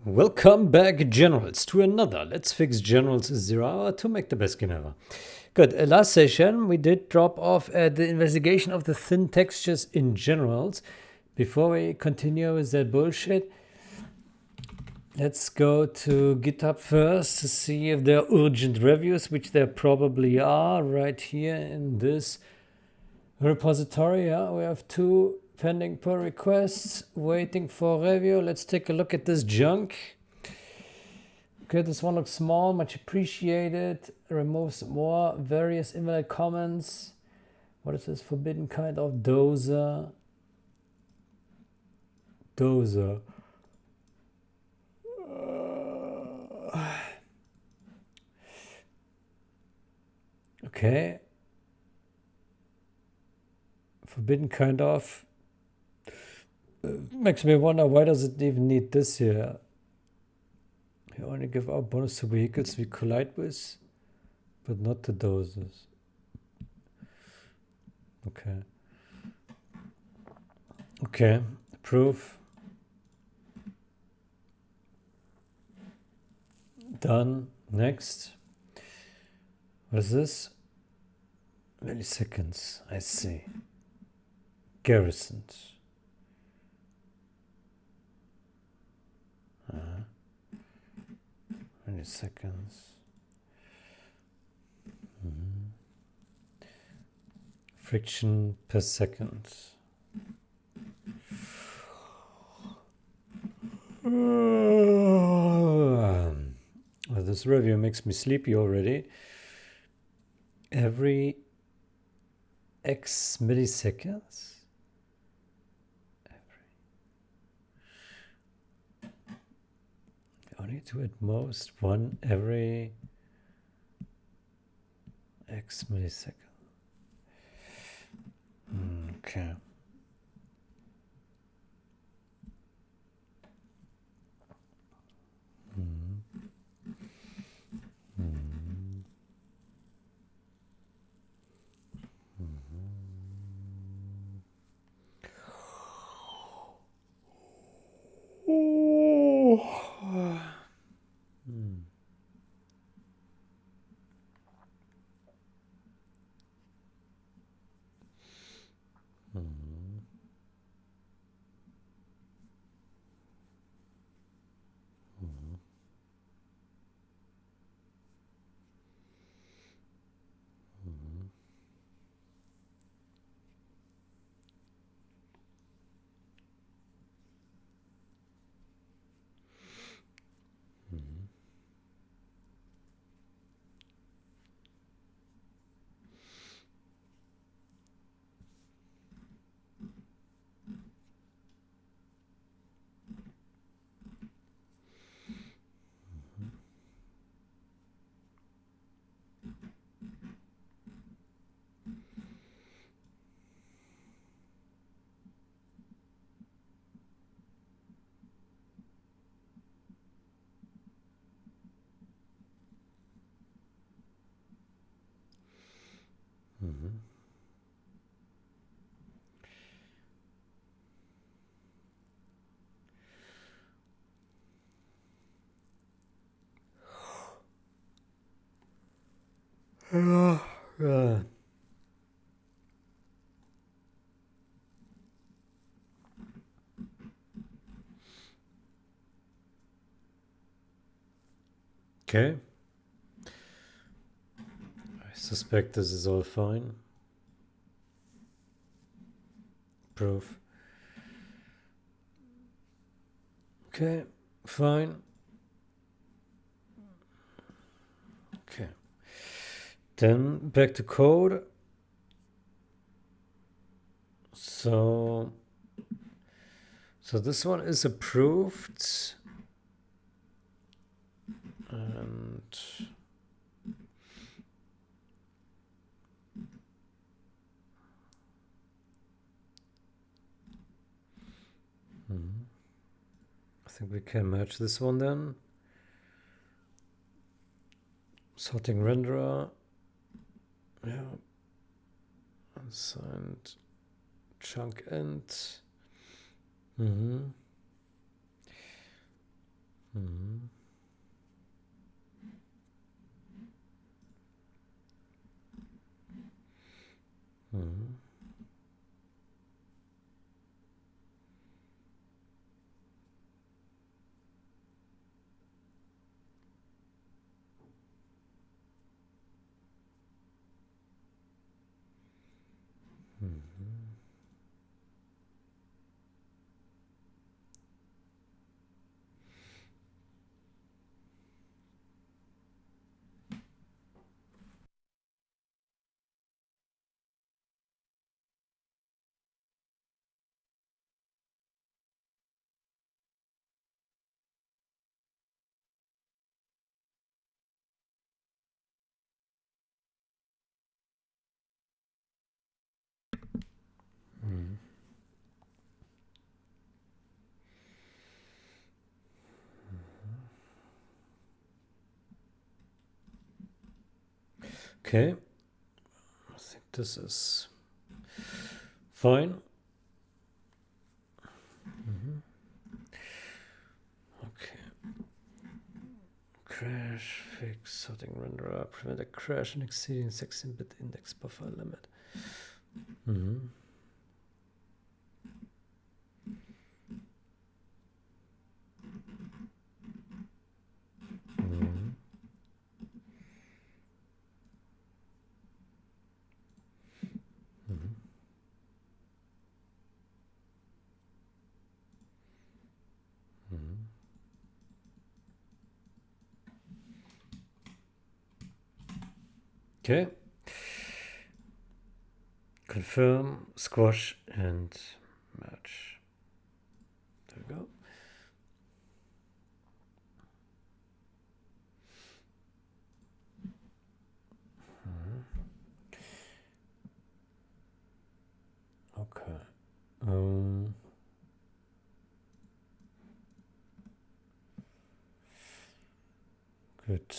Welcome back, Generals, to another Let's Fix Generals 0 Hour to make the best game ever. Good. Last session, we did drop off at the investigation of the thin textures in Generals. Before we continue with that bullshit, let's go to GitHub first to see if there are urgent reviews, which there probably are right here in this repository. Yeah, we have 2 pending pull requests waiting for review. Let's take a look at this junk. Okay, this one looks small, much appreciated. Removes more various invalid comments. What is this forbidden kind of dozer? Dozer. Okay. Forbidden kind of. Makes me wonder, why does it even need this here? You only give out bonus to vehicles we collide with, but not to dozers. Okay. Okay. Approve. Done. Next. What is this? Milliseconds. I see. Garrisons. Milliseconds. Friction per second. Well, this review makes me sleepy already. Every X milliseconds? Only do at most 1 every X millisecond. Okay. Okay. I suspect this is all fine. Proof. Okay, fine. Okay. Then back to code. So this one is approved. And I think we can merge this one then. Sorting renderer. Yeah. Assigned chunk end. Okay, I think this is fine. Okay. Crash, fix, sorting renderer, prevent a crash and exceeding 16-bit index buffer limit. Okay. Confirm, squash, and match. There we go. Okay. Good.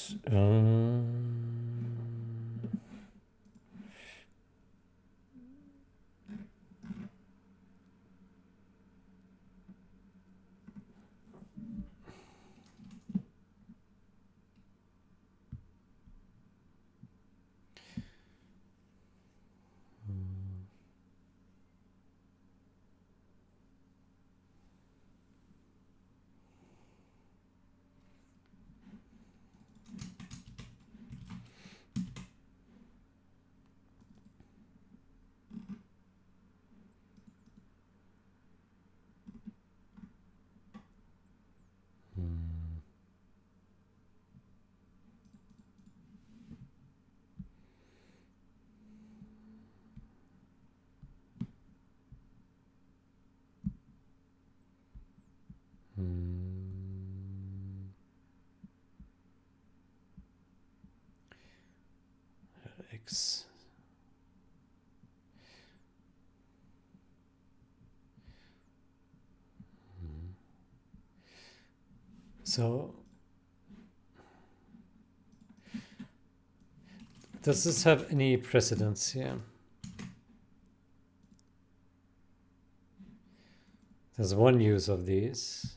X. So, does this have any precedence here? There's one use of these.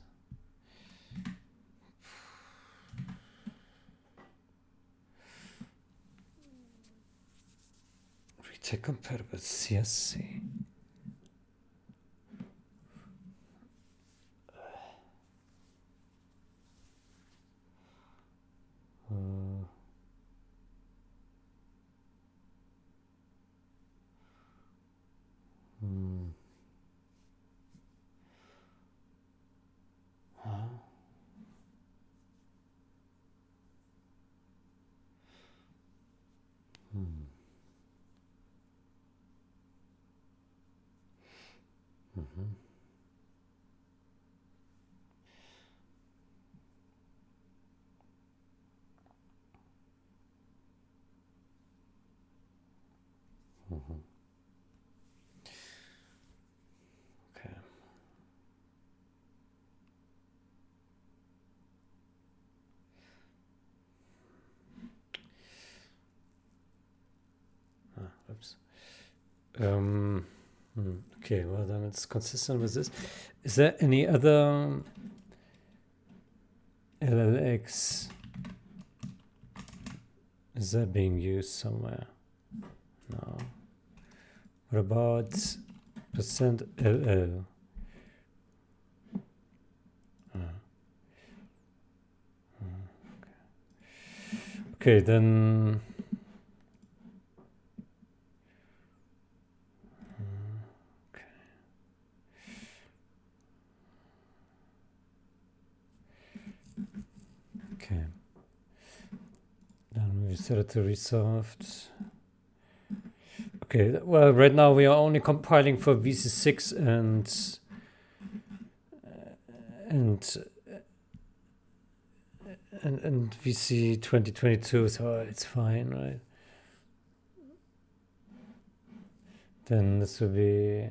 Retake compatible CSC. Okay. Oops. Okay, well then it's consistent with this. Is there any other LLX? Is that being used somewhere? No. What about %LL? Okay, then. Okay. Then we set it to resolved. Okay, well, right now we are only compiling for VC6 and VC 2022, so it's fine, right? Then this will be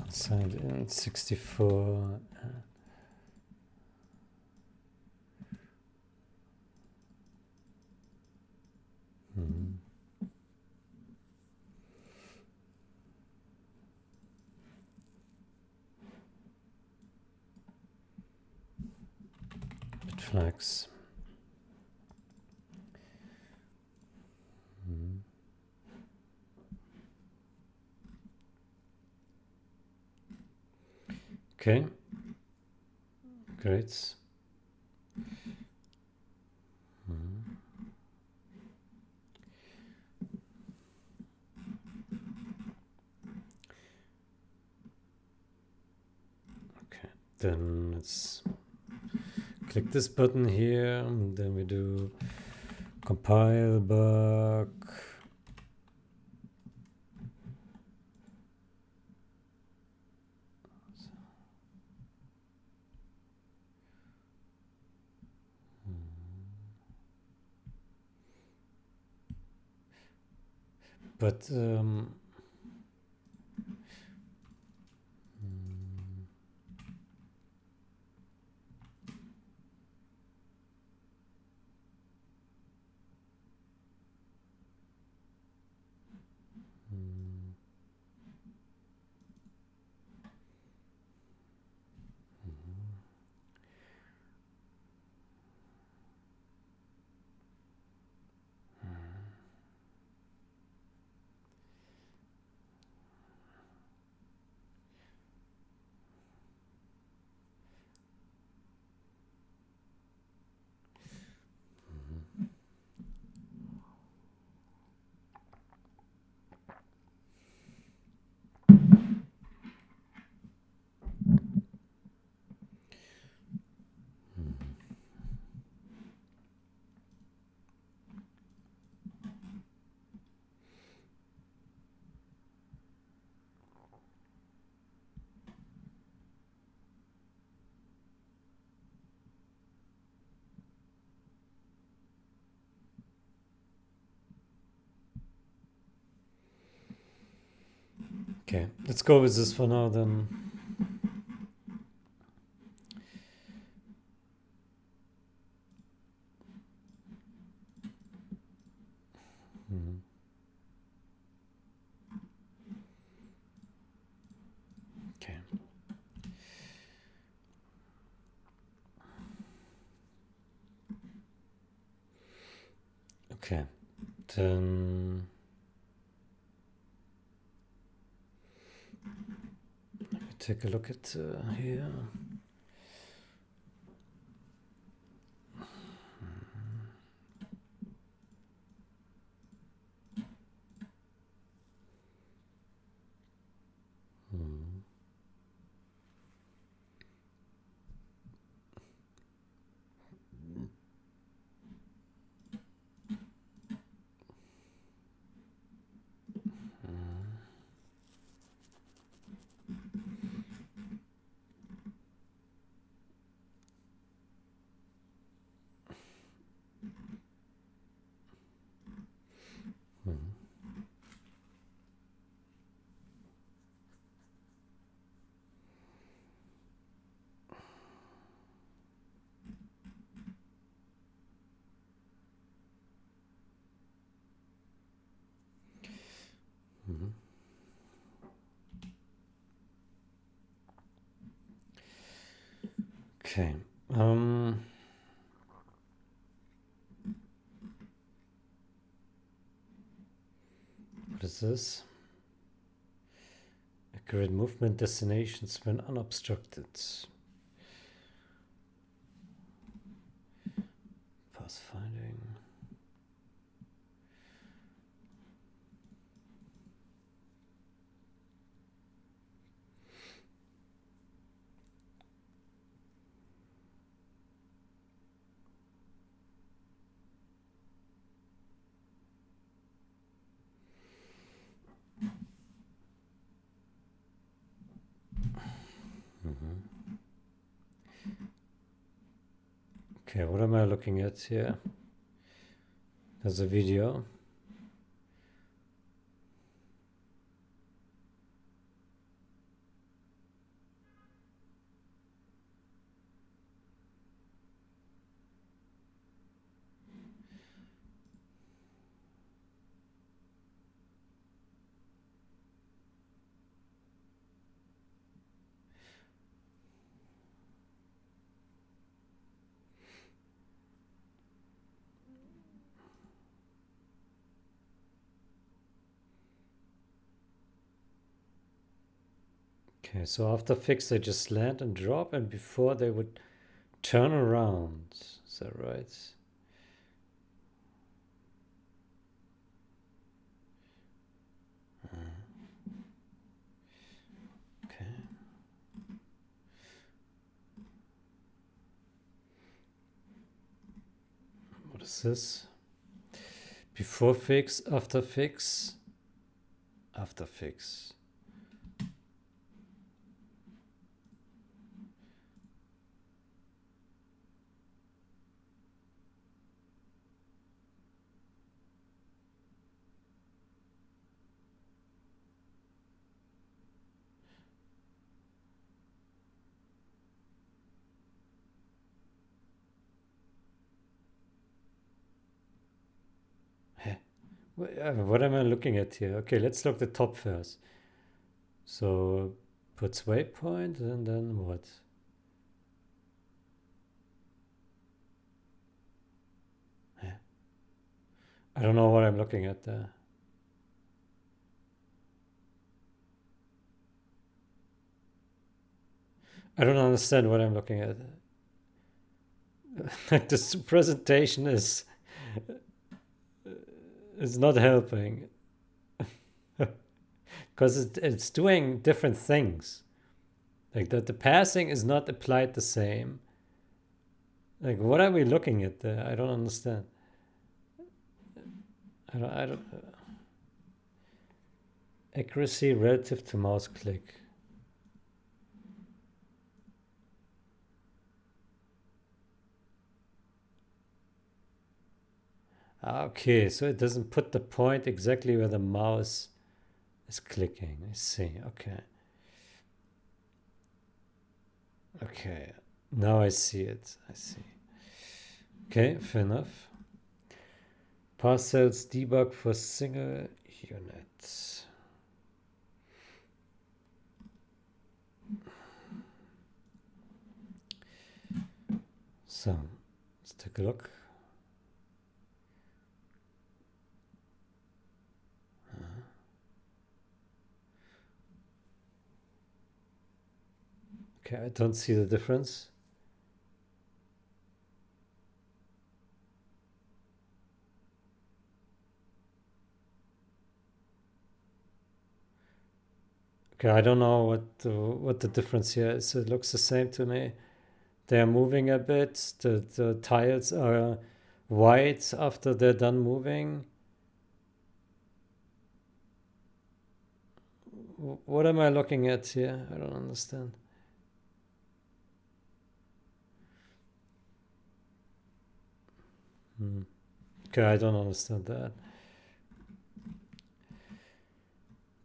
Signed in 64. Bit flags. Okay, great. Okay, then let's click this button here, and then we do compile bug. But okay, let's go with this for now then. Okay. Okay, then let me take a look at here. Okay. What is this? Accurate movement destinations when unobstructed. Pathfinding. Okay, what am I looking at here? There's a video. Okay, so after fix they just land and drop, and before they would turn around. Is that right? Okay. What is this? Before fix, after fix, after fix. What am I looking at here? Okay, let's look the top first. So puts waypoint and then what? I don't know what I'm looking at there. I don't understand what I'm looking at. This presentation is not helping because it's doing different things. Like that, the passing is not applied the same. Like, what are we looking at there? I don't understand. I don't. Accuracy relative to mouse click. Okay, so it doesn't put the point exactly where the mouse is clicking. I see. Okay. Okay. Now I see it. I see. Okay, fair enough. Parcels debug for single units. So let's take a look. Okay, I don't see the difference. Okay, I don't know what the difference here is. It looks the same to me. They are moving a bit. The tiles are white after they're done moving. What am I looking at here? I don't understand. Okay, I don't understand that.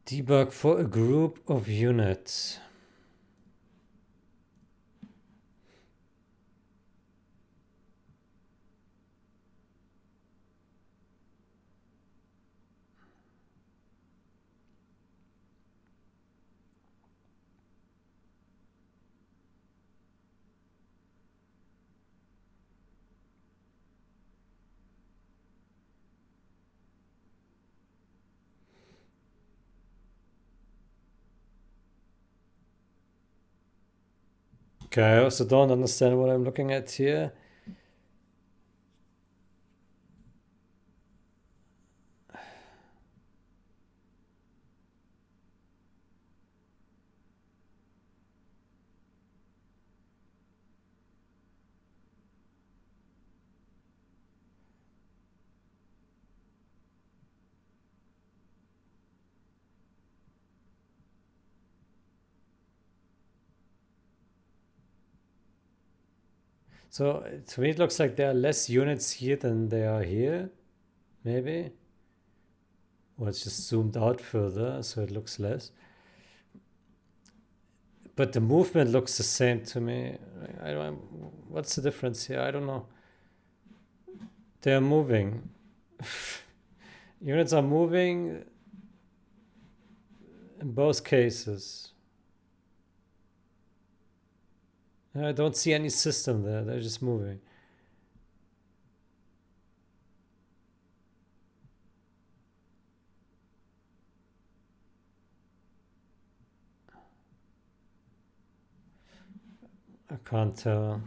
Debug for a group of units. Okay, I also don't understand what I'm looking at here. So to me, it looks like there are less units here than there are here, maybe. Or it's just zoomed out further, so it looks less. But the movement looks the same to me. I don't. What's the difference here? I don't know. They are moving. Units are moving in both cases. I don't see any system there. They're just moving. I can't tell.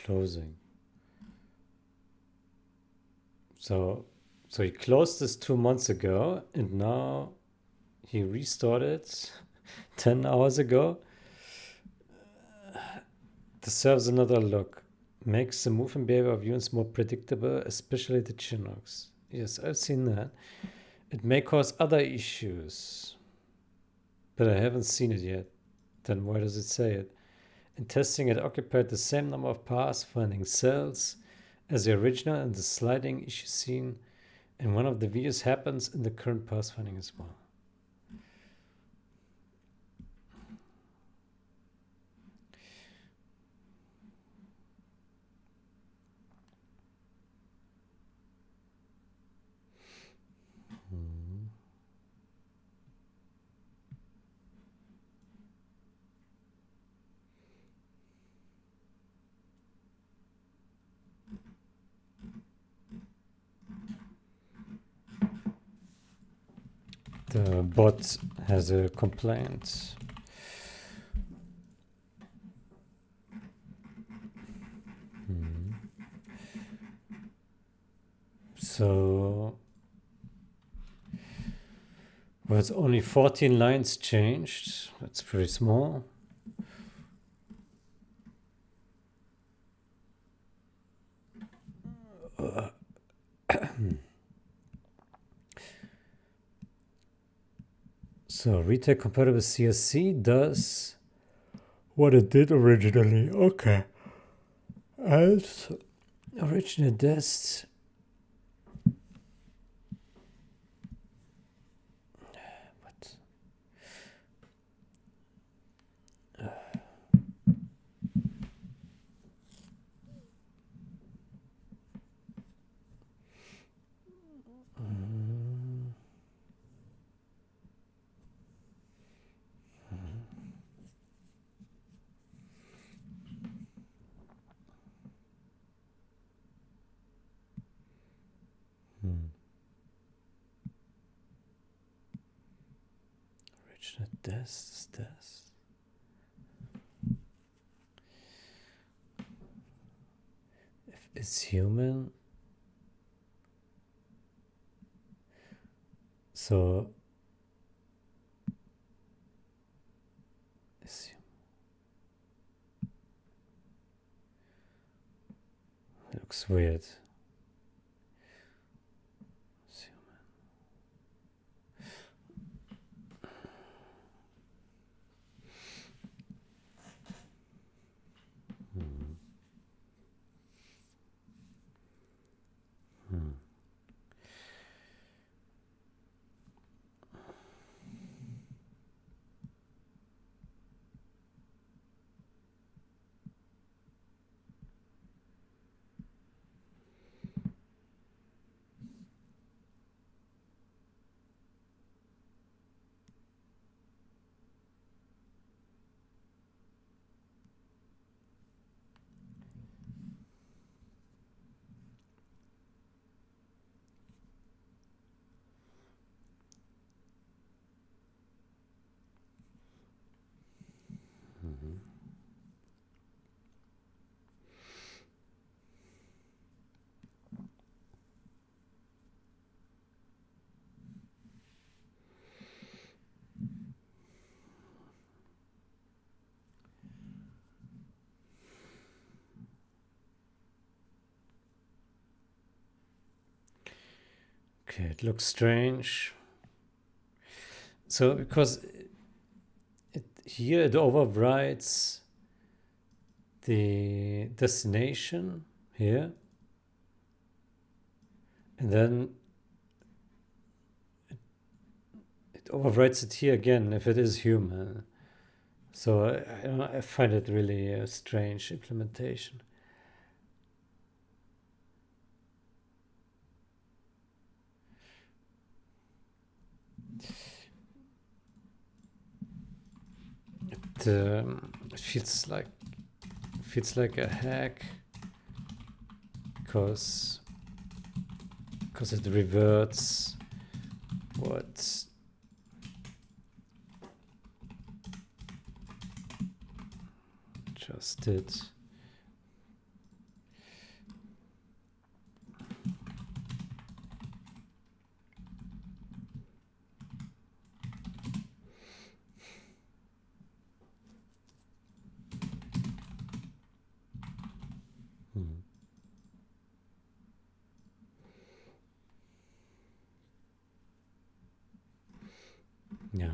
Closing. So he closed this 2 months ago, and now he restarted 10 hours ago. Deserves another look. Makes the movement behavior of humans more predictable, especially the Chinooks. Yes, I've seen that. It may cause other issues, but I haven't seen it yet. Then why does it say it? In testing, it occupied the same number of pathfinding cells as the original, and the sliding issue seen in one of the videos happens in the current pathfinding as well. The bot has a complaint. So, well, it's only 14 lines changed. That's pretty small. So Retake compatible CSC does what it did originally. Okay. As original does. What? Original does. If it's human, so looks weird. Okay, it looks strange. So because here it overwrites the destination here, and then it overwrites it here again if it is human. So I find it really a strange implementation. It feels like a hack because it reverts what just did. Yeah.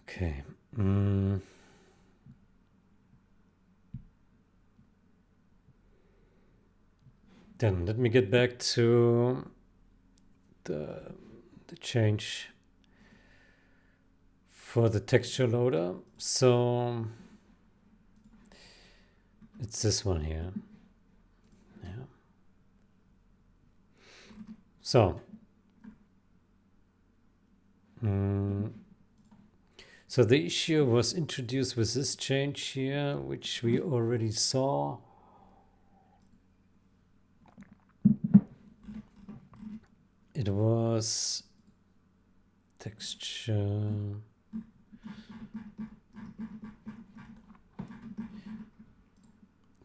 Okay. Then let me get back to the change for the texture loader. So it's this one here. Yeah. So so the issue was introduced with this change here, which we already saw. It was texture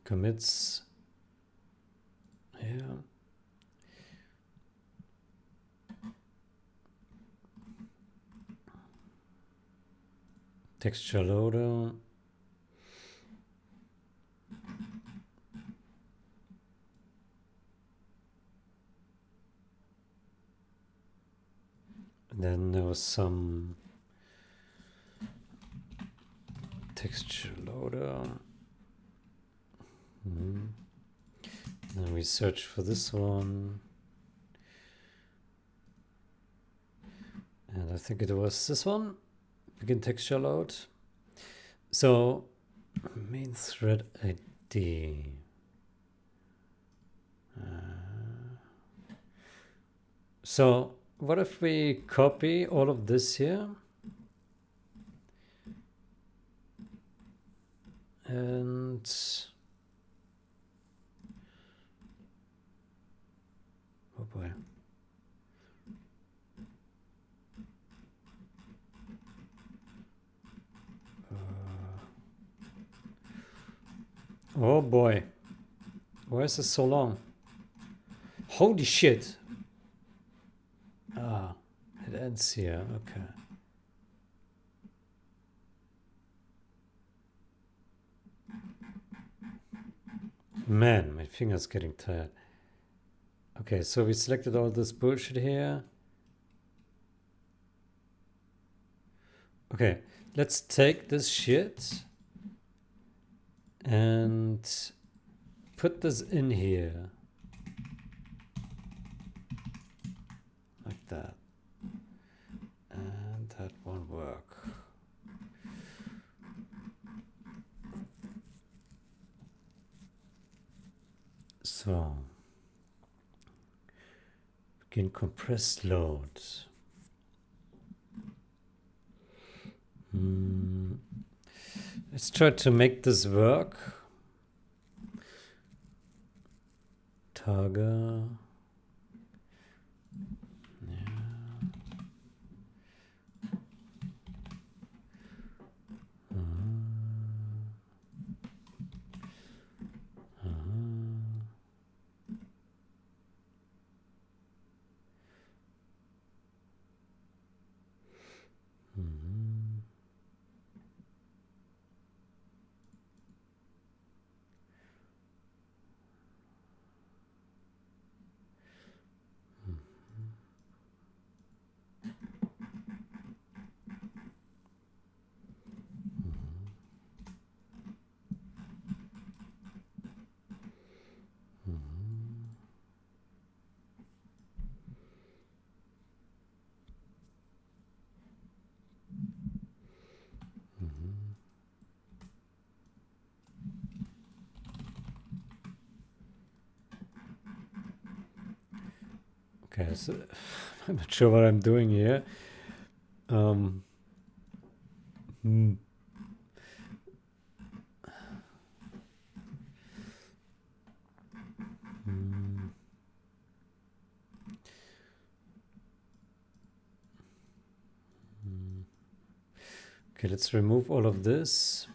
commits here. Texture loader. And then there was some texture loader. Then we search for this one. And I think it was this one. Begin texture load. So main thread ID. So what if we copy all of this here? And oh boy. Oh boy. Why is this so long? Holy shit. Ah, it ends here. Okay. Man, my finger's getting tired. Okay, so we selected all this bullshit here. Okay, let's take this shit and put this in here. Like that. And that won't work. So, begin compressed load. Let's try to make this work. Targa. Okay, so I'm not sure what I'm doing here. Okay, let's remove all of this.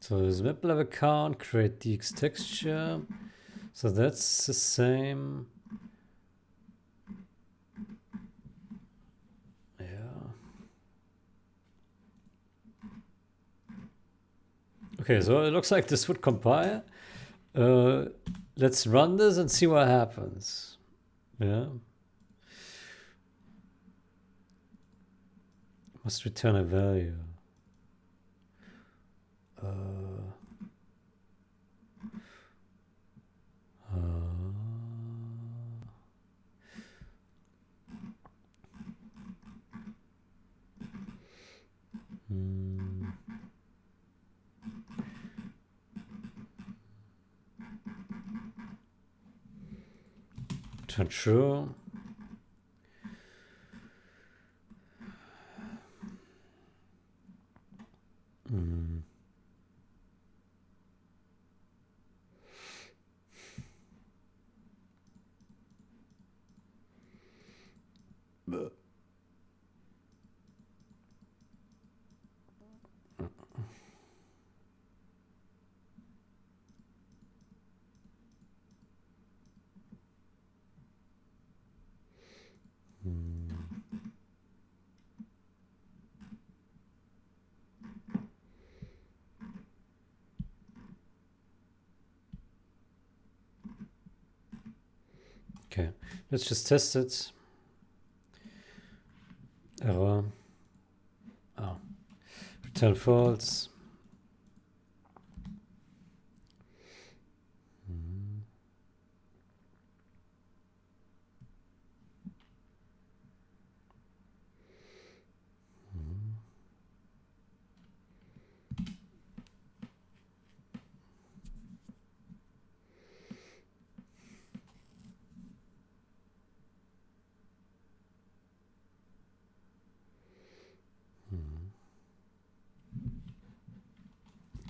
So this map level count, create DX texture. So that's the same. Yeah. Okay, so it looks like this would compile. Let's run this and see what happens. Yeah. Must return a value. Turn true. Okay, let's just test it. Error. Oh, return false.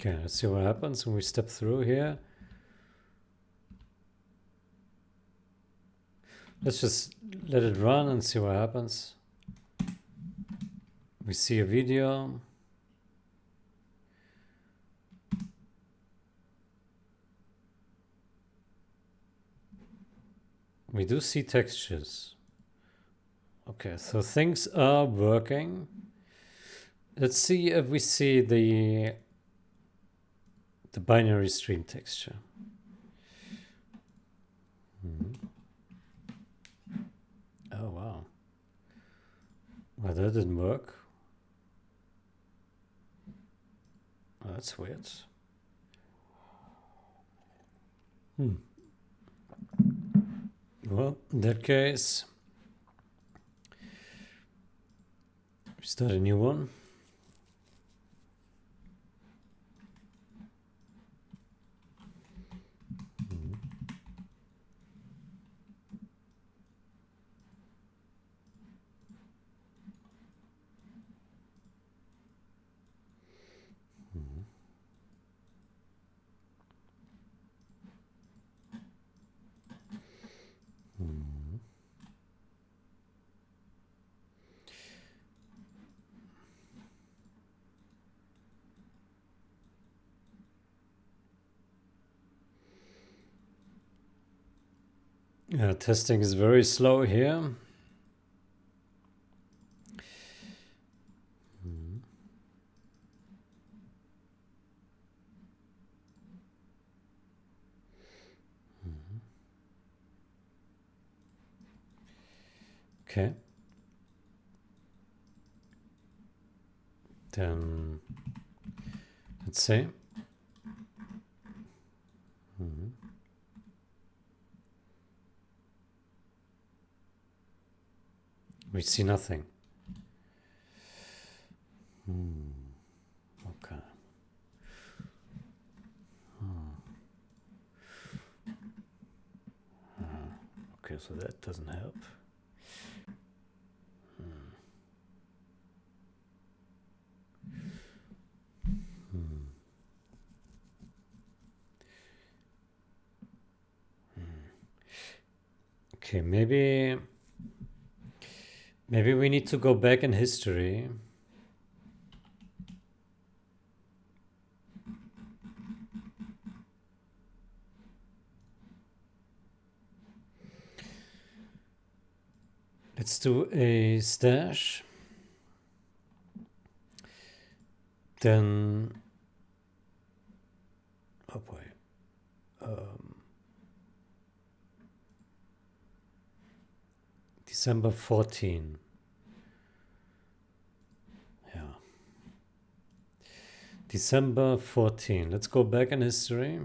Okay, let's see what happens when we step through here. Let's just let it run and see what happens. We see a video. We do see textures. Okay, so things are working. Let's see if we see the binary stream texture. Oh wow. Well, that didn't work. Oh, that's weird. Well, in that case, we start a new one. Testing is very slow here. Okay. Then let's see. We see nothing. Okay. Okay, so that doesn't help. Okay, maybe we need to go back in history. Let's do a stash. Then, oh boy. December 14. Yeah. December 14. Let's go back in history.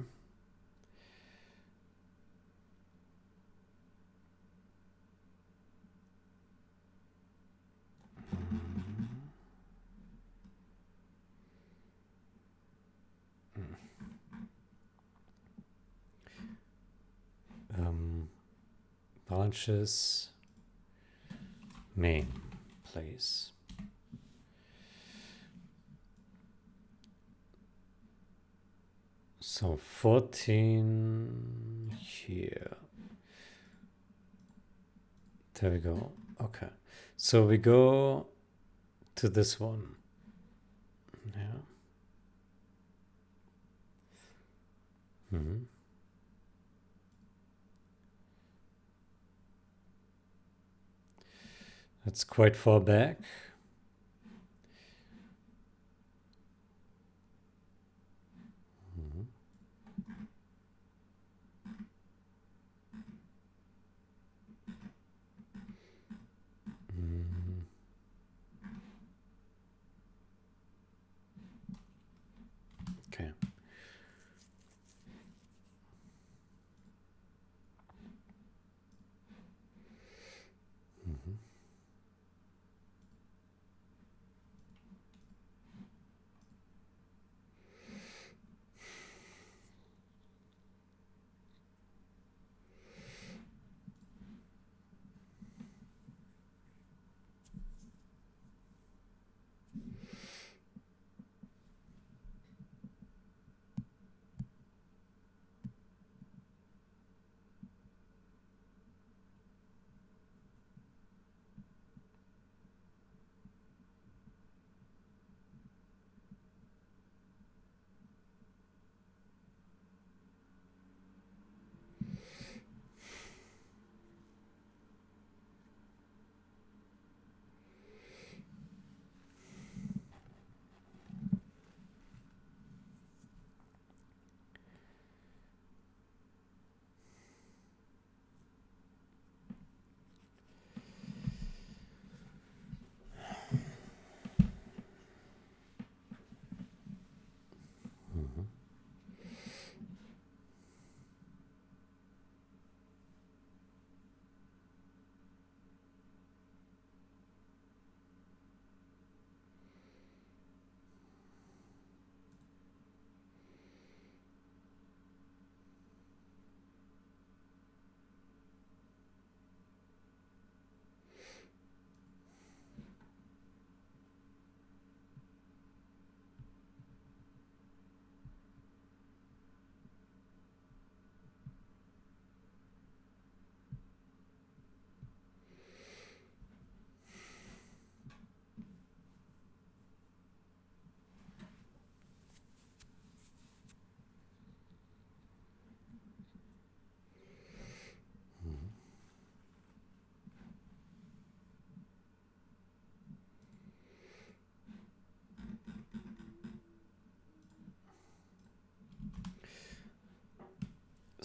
Branches, main, place. So 14 here. There we go. Okay. So we go to this one. Yeah. That's quite far back. Okay.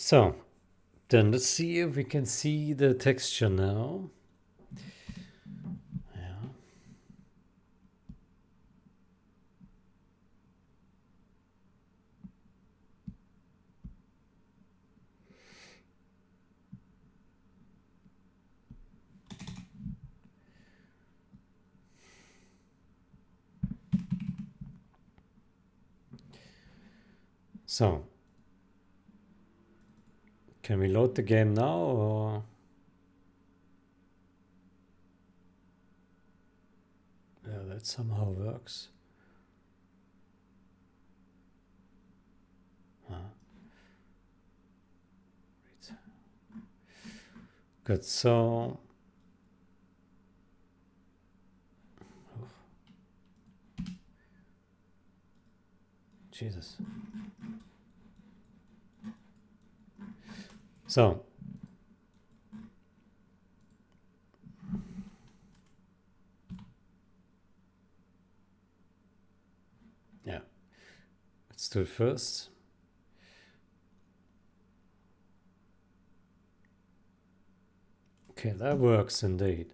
So then let's see if we can see the texture now. Yeah. So can we load the game now, or yeah, that somehow works. Good. So Jesus. So yeah, let's do it first. Okay, that works indeed.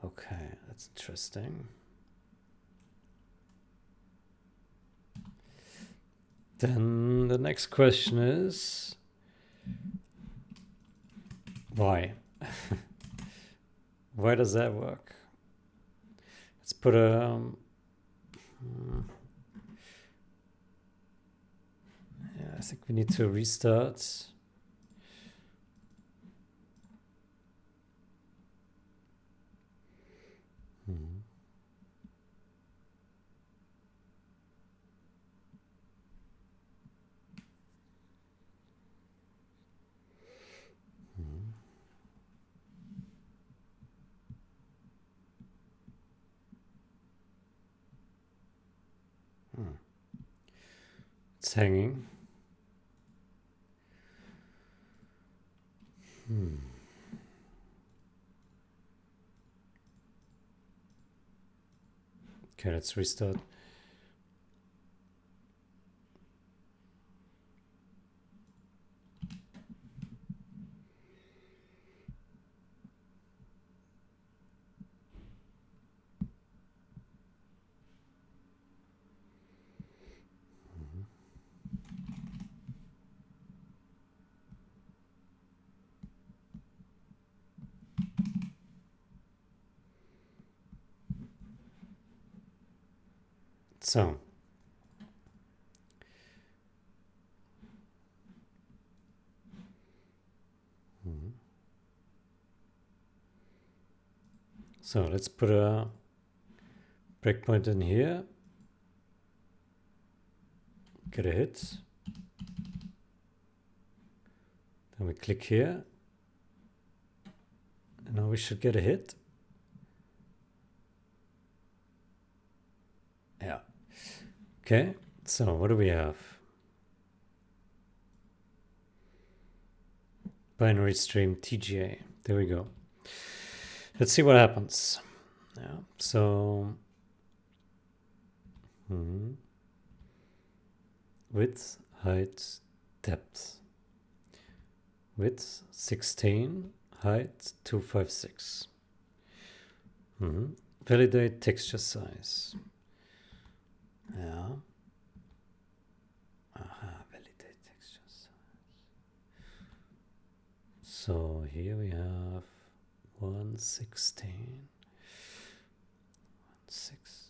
Okay, that's interesting. Then the next question is why? Why does that work? Let's put a yeah, I think we need to restart. It's hanging. Okay, let's restart. So so let's put a breakpoint in here. Get a hit. Then we click here. And now we should get a hit. Yeah. Okay, so what do we have? Binary stream TGA. There we go. Let's see what happens. Yeah, so width, height, depth. Width 16, height 256. Validate texture size. Yeah. Validate texture size. So here we have 116. 6.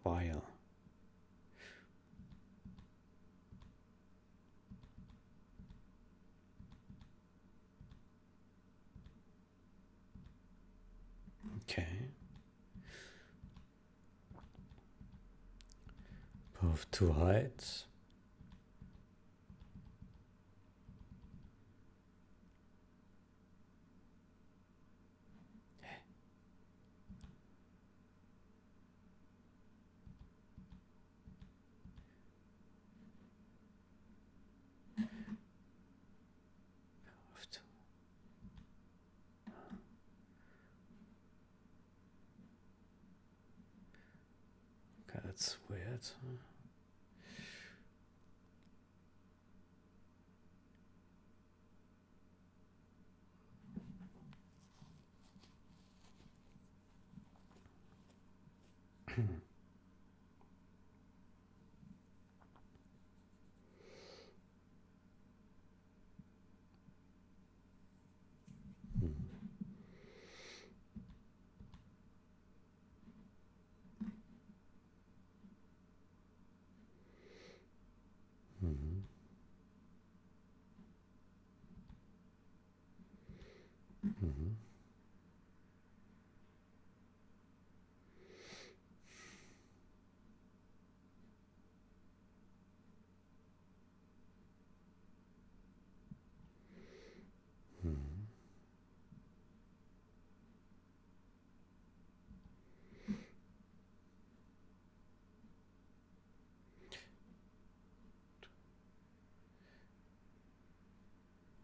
While. Okay. Both two heights. That's weird.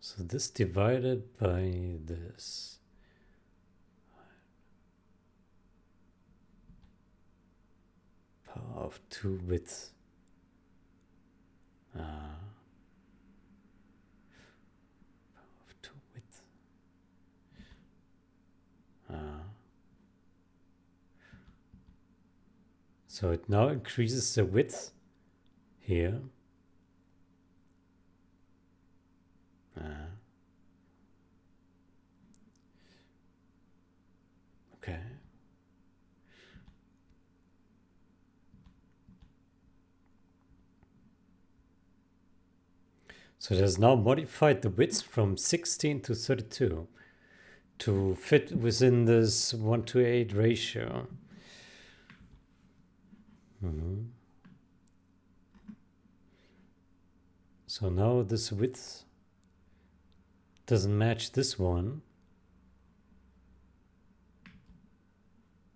So this divided by this. Power of 2 width. Power of 2 width. So it now increases the width here. Okay. So it has now modified the width from 16 to 32 to fit within this 1:8 ratio. So now this width doesn't match this one.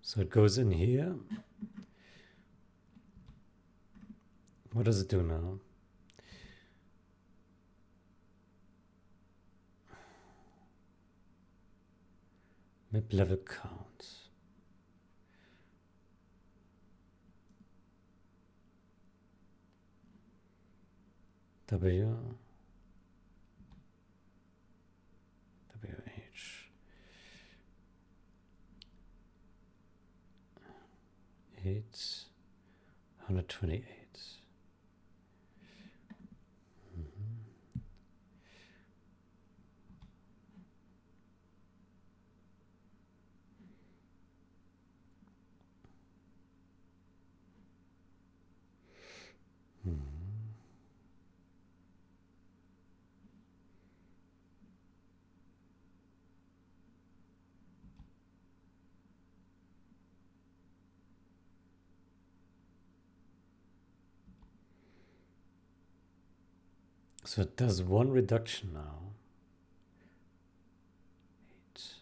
So it goes in here. What does it do now? Map level count. W. WH. 128. So it does one reduction now. 8.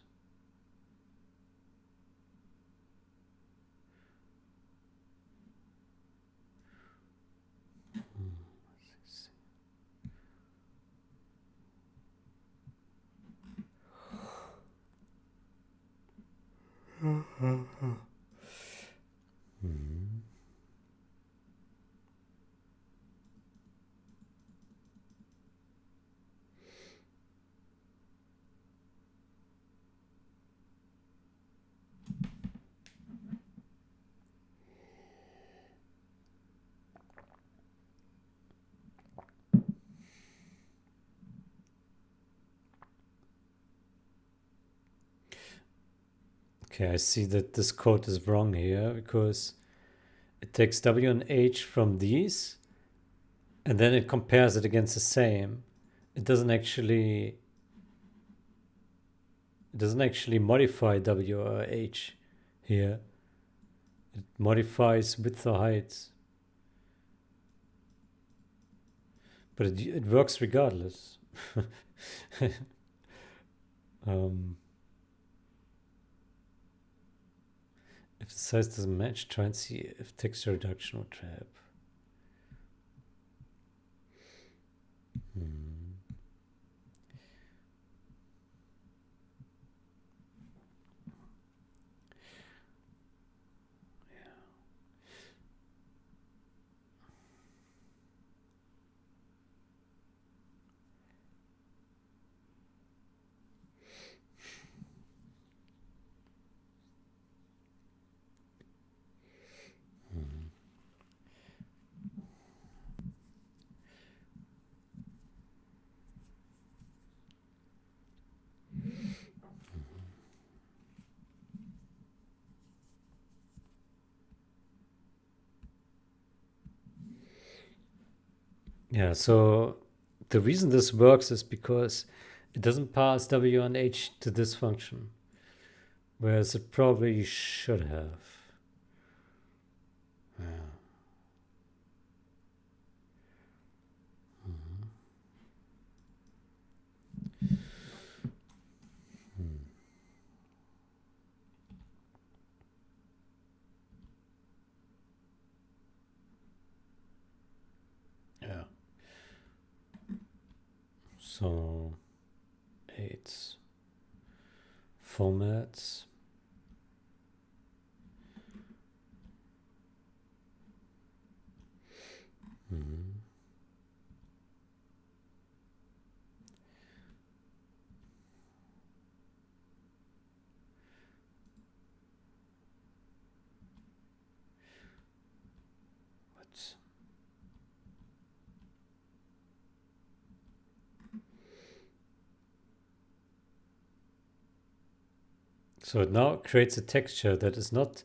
Okay, I see that this code is wrong here because it takes W and H from these and then it compares it against the same. It doesn't actually modify W or H here. It modifies width or height. But it works regardless. If the size doesn't match, try and see if texture reduction will trap. Yeah, so the reason this works is because it doesn't pass W and H to this function, whereas it probably should have. Yeah. Yeah. So 8 formats. What? So it now creates a texture that is not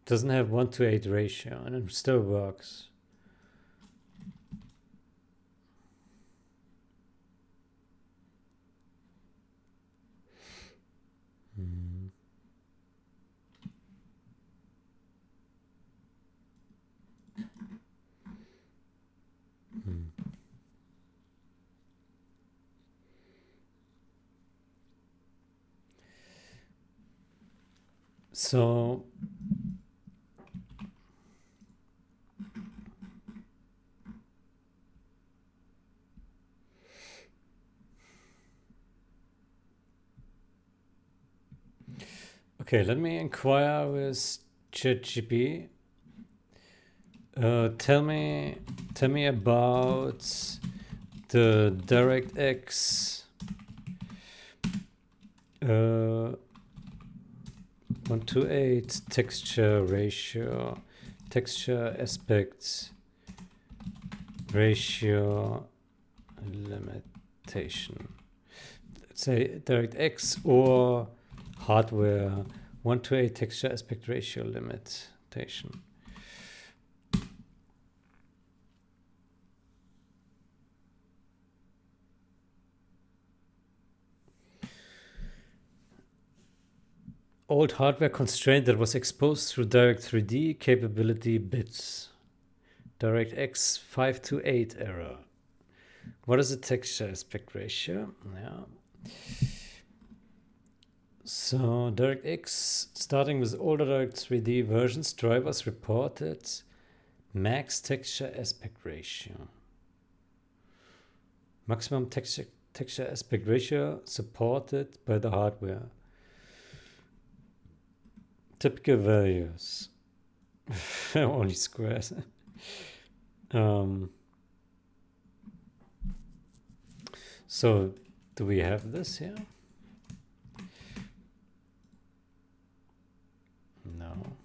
doesn't have 1:8 ratio, and it still works. So okay, let me inquire with ChatGPT. Tell me about the DirectX 1:8 texture ratio, texture aspect ratio limitation. Let's say DirectX or hardware 1:8 texture aspect ratio limitation. Old hardware constraint that was exposed through Direct3D capability bits. DirectX 5:8 error. What is the texture aspect ratio? Yeah. So DirectX, starting with older Direct3D versions, drivers reported max texture aspect ratio. Maximum texture aspect ratio supported by the hardware. Typical values. Only squares. So do we have this here? No.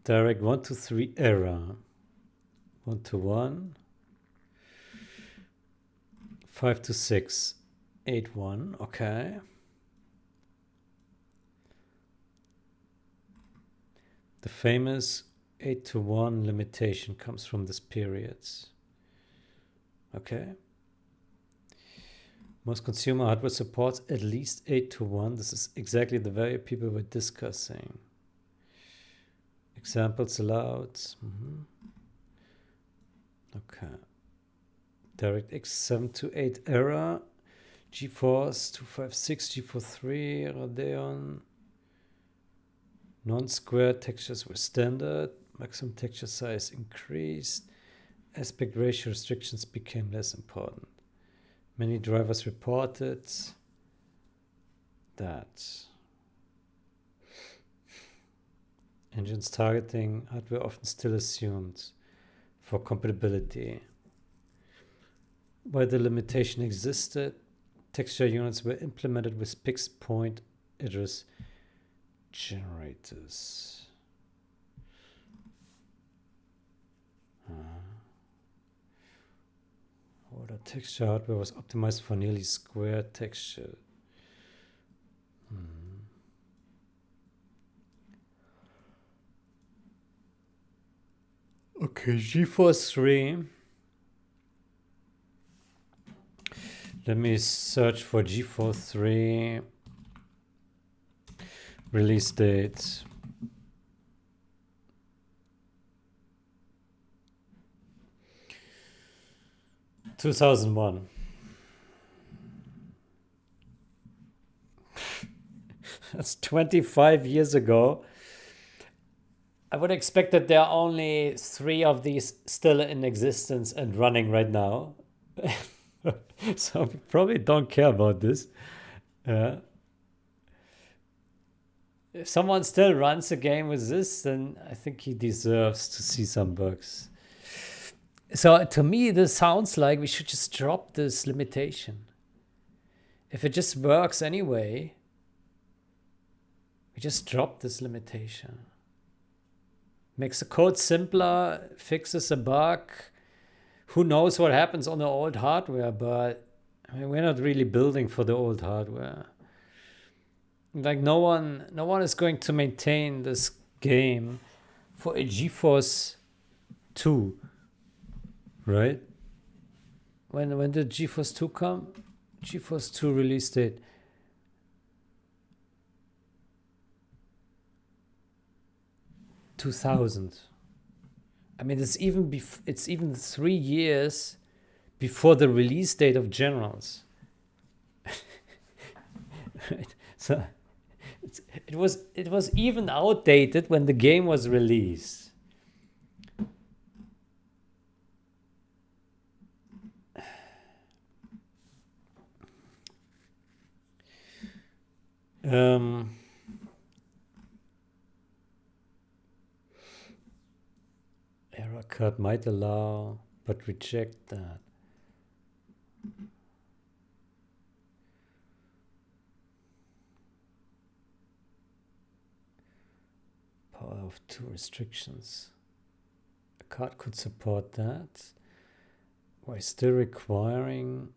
Direct 1:3 error. 1:1. 5:6. 8:1. Okay. The famous 8:1 limitation comes from this period. Okay. Most consumer hardware supports at least 8:1. This is exactly the value people were discussing. Examples allowed. Okay. DirectX 7:8 error. GeForce 256, GeForce 3, Radeon. Non-square textures were standard. Maximum texture size increased. Aspect ratio restrictions became less important. Many drivers reported that engines targeting hardware often still assumed for compatibility. While the limitation existed, texture units were implemented with fixed point address generators. Older texture hardware was optimized for nearly square texture. Okay, GeForce 3. Let me search for GeForce 3 release date. (2001). That's 25 years ago. I would expect that there are only 3 of these still in existence and running right now. So we probably don't care about this. If someone still runs a game with this, then I think he deserves to see some bugs. So to me, this sounds like we should just drop this limitation. If it just works anyway, we just drop this limitation. Makes the code simpler, fixes a bug. Who knows what happens on the old hardware, but I mean, we're not really building for the old hardware. Like no one is going to maintain this game for a GeForce 2, right? When did GeForce 2 come? GeForce 2 release date. (2000). I mean, it's even 3 years before the release date of Generals. Right? So it was even outdated when the game was released. Error code might allow, but reject that. Power of 2 restrictions. A card could support that while still requiring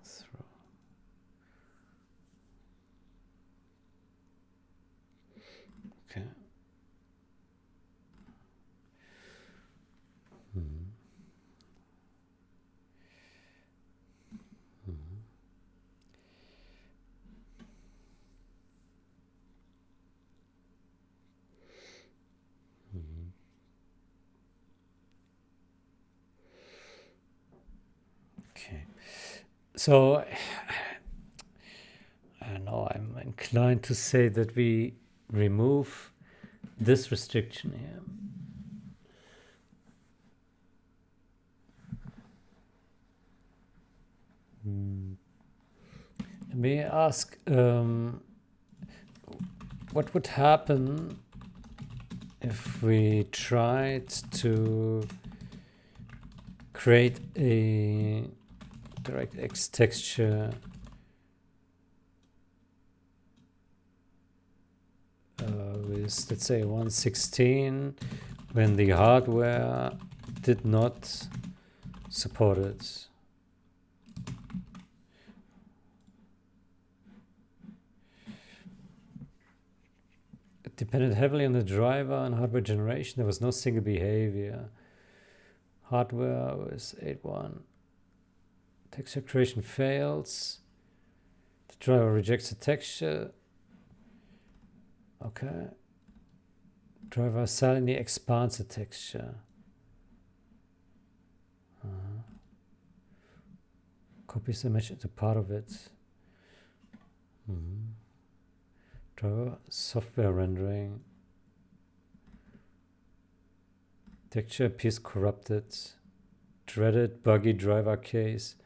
throw. Okay. Okay. So I don't know, I'm inclined to say that we remove this restriction here. Let me ask, what would happen if we tried to create a DirectX texture with, let's say, 116 when the hardware did not support it? It depended heavily on the driver and hardware generation. There was no single behavior. Hardware was 8.1. Texture creation fails. The driver rejects the texture. Okay. Driver suddenly expands the texture. Copies the image into part of it. Driver software rendering. Texture appears corrupted. Dreaded buggy driver case.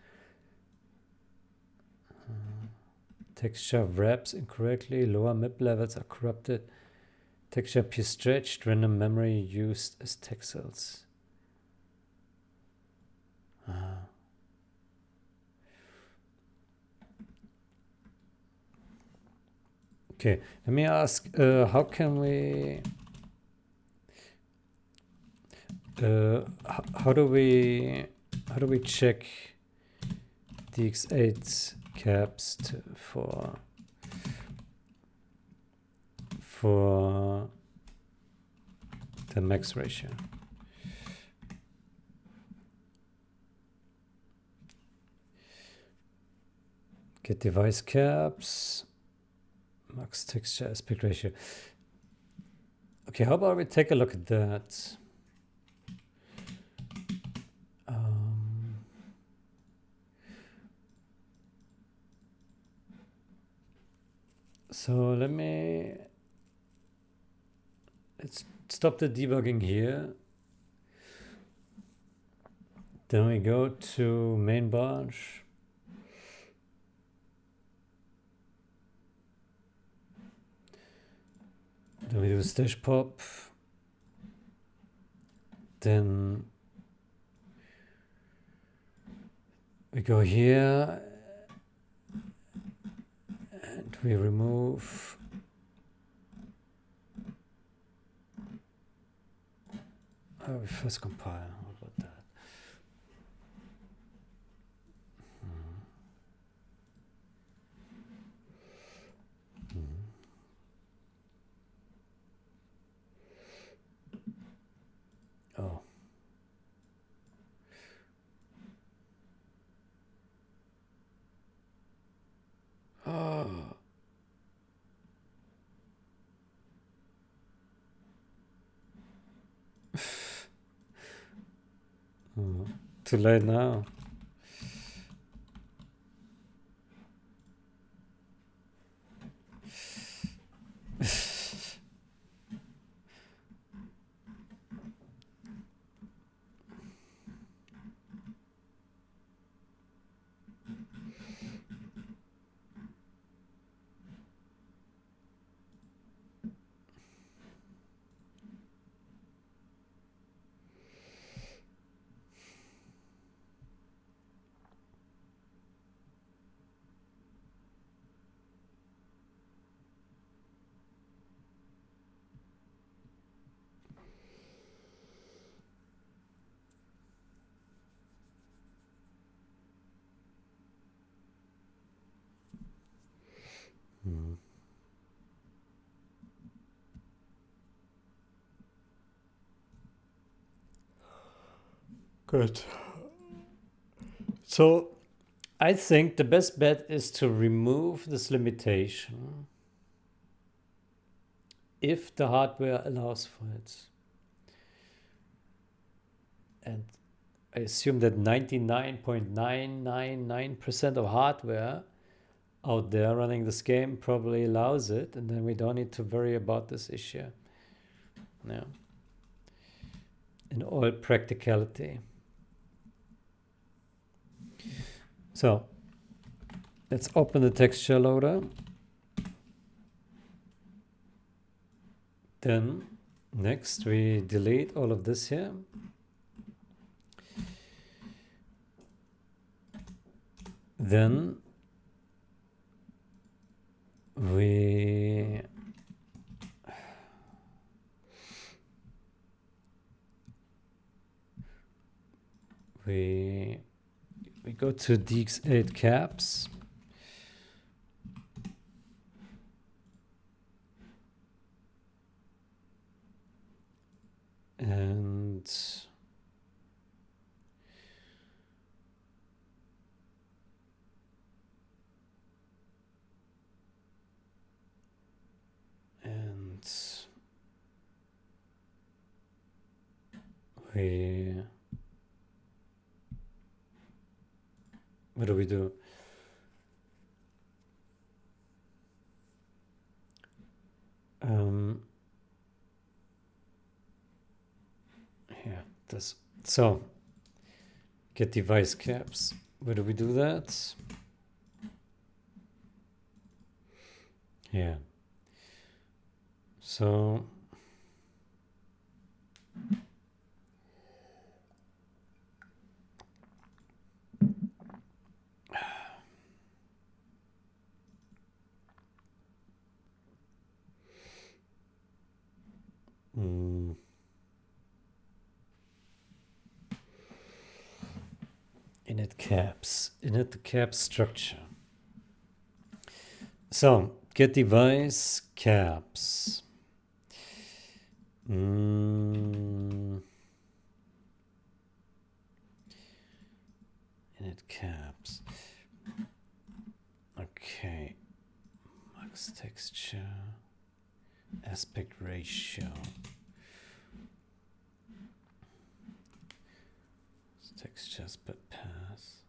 Texture wraps incorrectly. Lower MIP levels are corrupted. Texture appears stretched. Random memory used as texels. Okay, let me ask, how can we, how do we check DX8 caps for the max ratio. Get device caps, max texture aspect ratio. Okay, how about we take a look at that? So let's stop the debugging here. Then we go to main branch. Then we do stash pop. Then we go here and we remove we first compile. How about that? Oh. Oh. Too late now. Good. So I think the best bet is to remove this limitation if the hardware allows for it. And I assume that 99.999% of hardware out there running this game probably allows it, and then we don't need to worry about this issue. Yeah. In all practicality. So let's open the texture loader. Then next we delete all of this here. Then we go to DX8 caps. And what do we do? Here, this. So get device caps. Where do we do that? Here. So init the cap structure. So get device caps. ratio. Textures per path.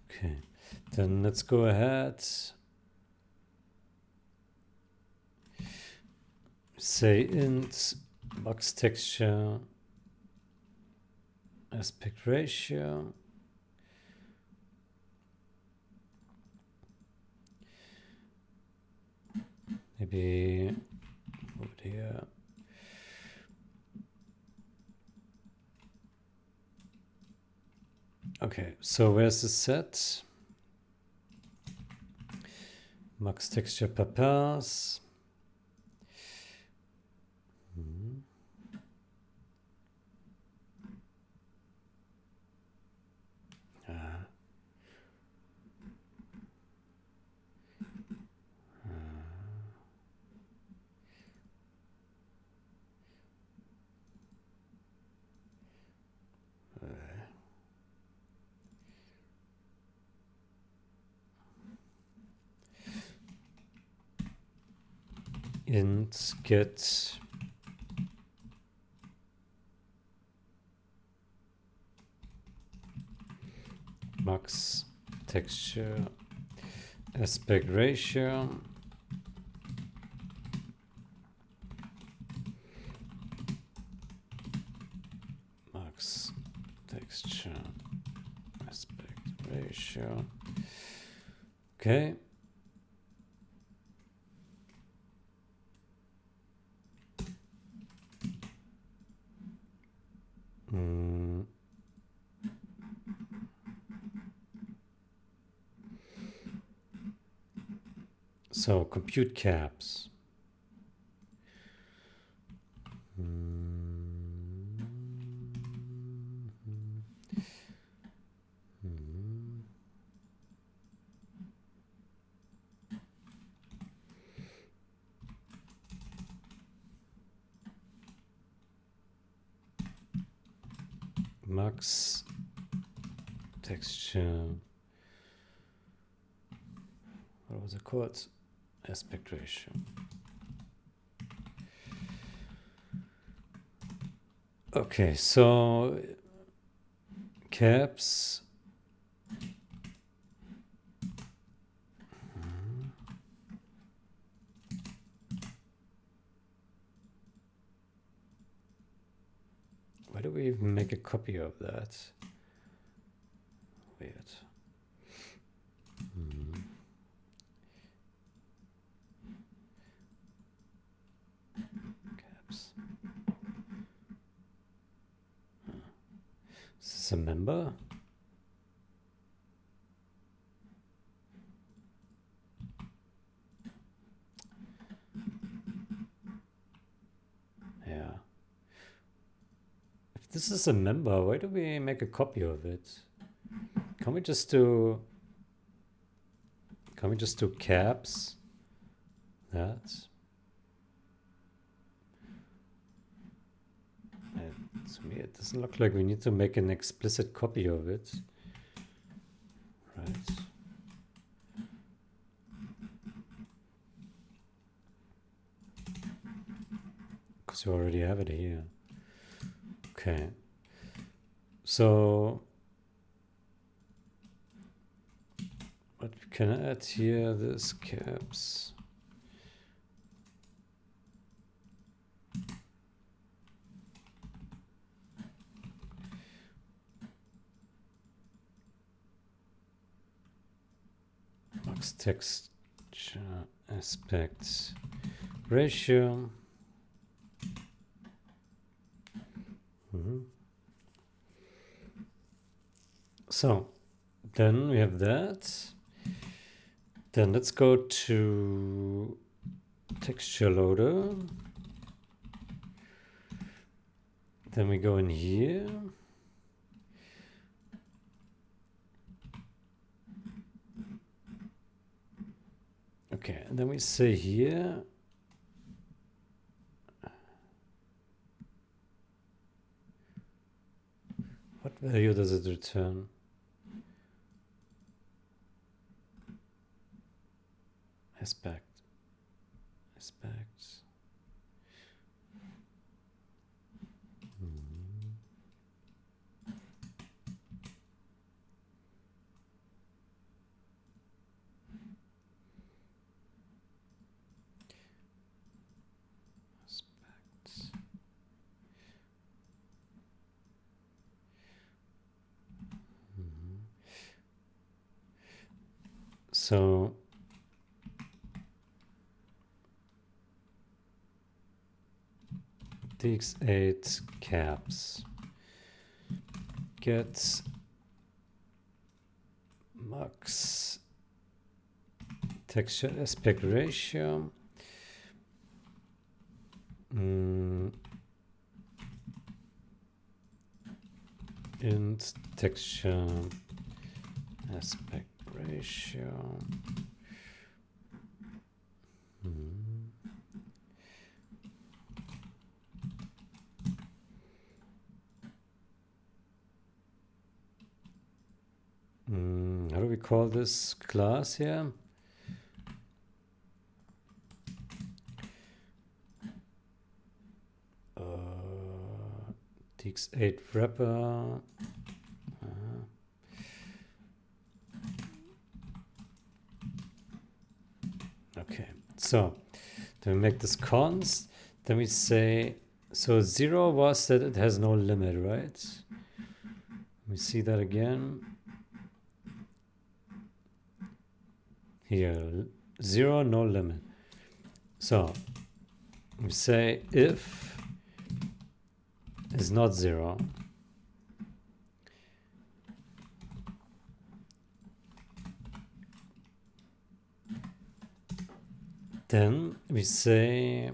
Okay, then let's go ahead. Say int box texture aspect ratio. Maybe over here. Okay, so where's the set? Max texture per pass. Int get max texture aspect ratio. Max texture aspect ratio. Okay. So compute caps. Max texture. What was it called? Aspect ratio. Okay, so caps. Why do we even make a copy of that? Weird. Caps. Is this a member? Yeah. If this is a member, why do we make a copy of it? Can we just do caps? That. To me, it doesn't look like we need to make an explicit copy of it. Right. Because we already have it here. Okay. So what we can add here, this caps. Max texture aspect ratio. So then we have that. Then let's go to texture loader. Then we go in here. Okay, and then we say here, what value does it return? Aspect. aspects. Aspects. So dx8 caps gets max texture aspect ratio int texture aspect ratio. How do we call this class here? dx8 wrapper. Okay, so then we make this const. Then we say, so 0 was that it has no limit, right? We see that again. Here, 0, no limit. So we say if is not 0, then we say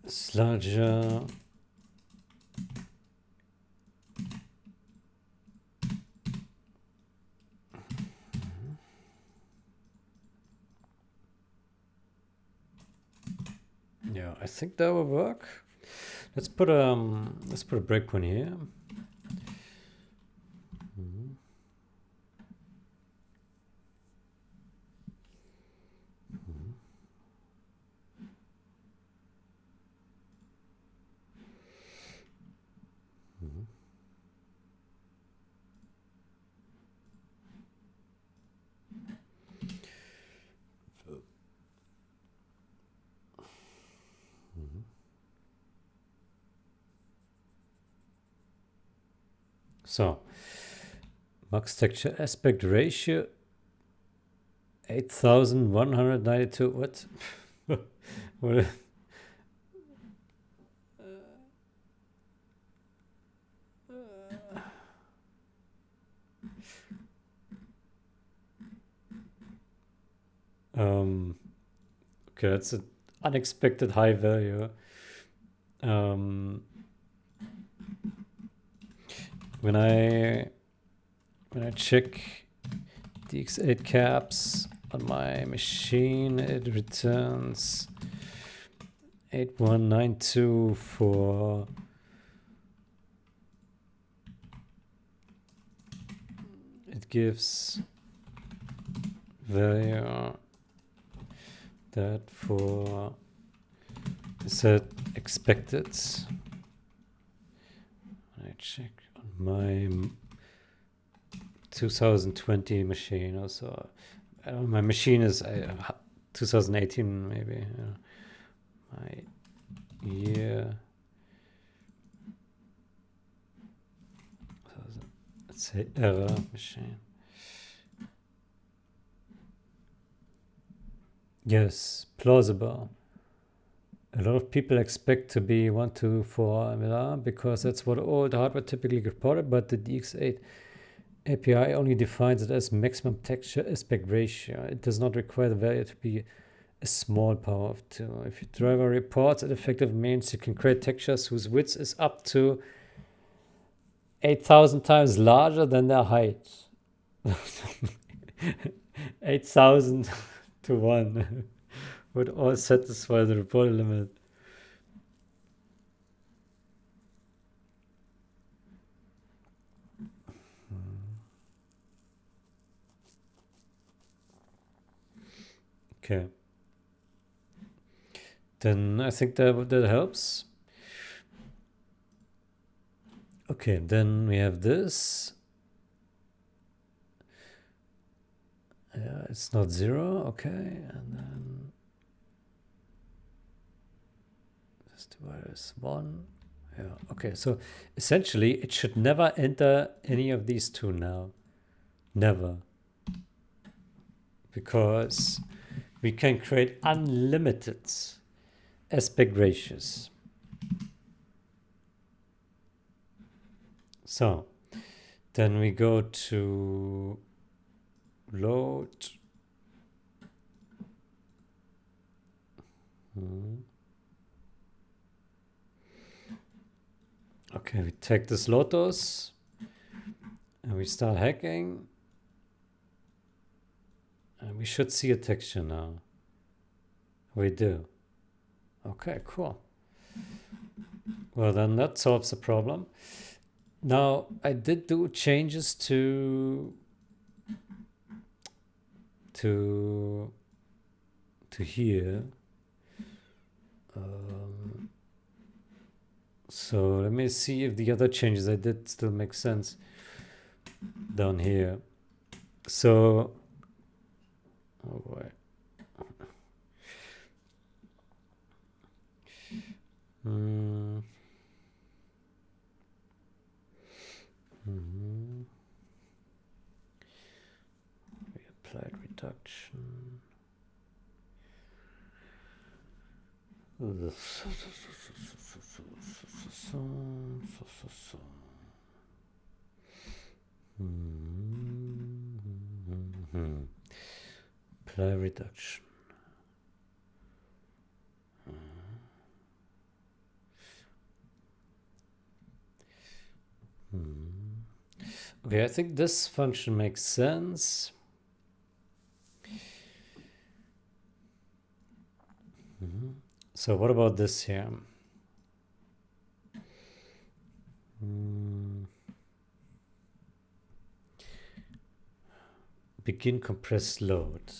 is larger yeah, I think that will work. Let's put a breakpoint here. So max texture aspect ratio 8192. What? What? Okay, that's an unexpected high value. When I check dx8 caps on my machine, it returns 8192 for it gives value that for set expected. I check on my 2020 machine also. My machine is 2018 maybe. My year. Let's say error machine. Yes, plausible. A lot of people expect to be 1:4 because that's what all the hardware typically reported, but the dx8 API only defines it as maximum texture aspect ratio. It does not require the value to be a small power of 2. If your driver reports it effective means you can create textures whose width is up to 8,000 times larger than their height. 8,000 to 1 would all satisfy the reported limit. Okay. Then I think that helps. Okay, then we have this. Yeah, it's not 0. Okay, and then this divided is 1. Yeah, okay, so essentially it should never enter any of these two now. Never. Because we can create unlimited aspect ratios. So then we go to load. Okay, we take this Lotus and we start hacking. And we should see a texture now. We do. Okay, cool. Well, then that solves the problem. Now, I did do changes to here. So let me see if the other changes I did still make sense down here. So, oh boy. We applied reduction. Apply reduction. Okay, I think this function makes sense. So what about this here? Begin compressed load.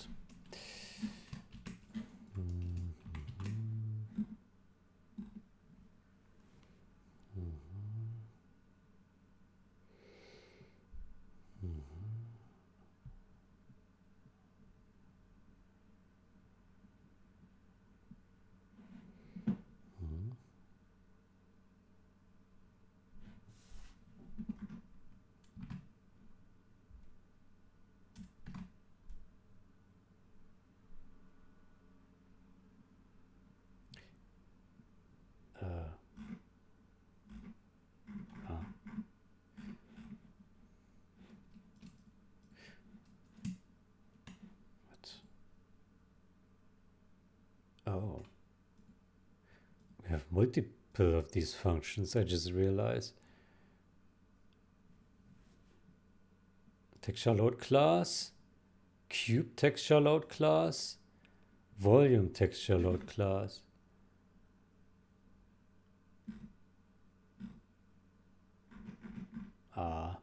Oh, we have multiple of these functions, I just realized. Texture load class, cube texture load class, volume texture load class. Ah.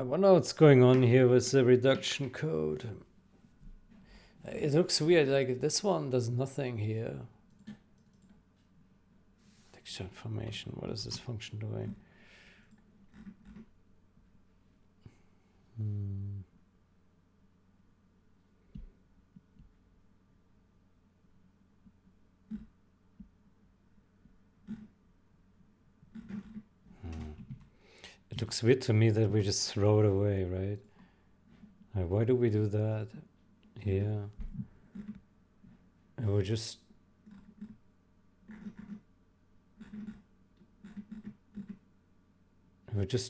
I wonder what's going on here with the reduction code. It looks weird, like this one does nothing here. Texture information, what is this function doing? It looks weird to me that we just throw it away, right? Like, why do we do that here? And we just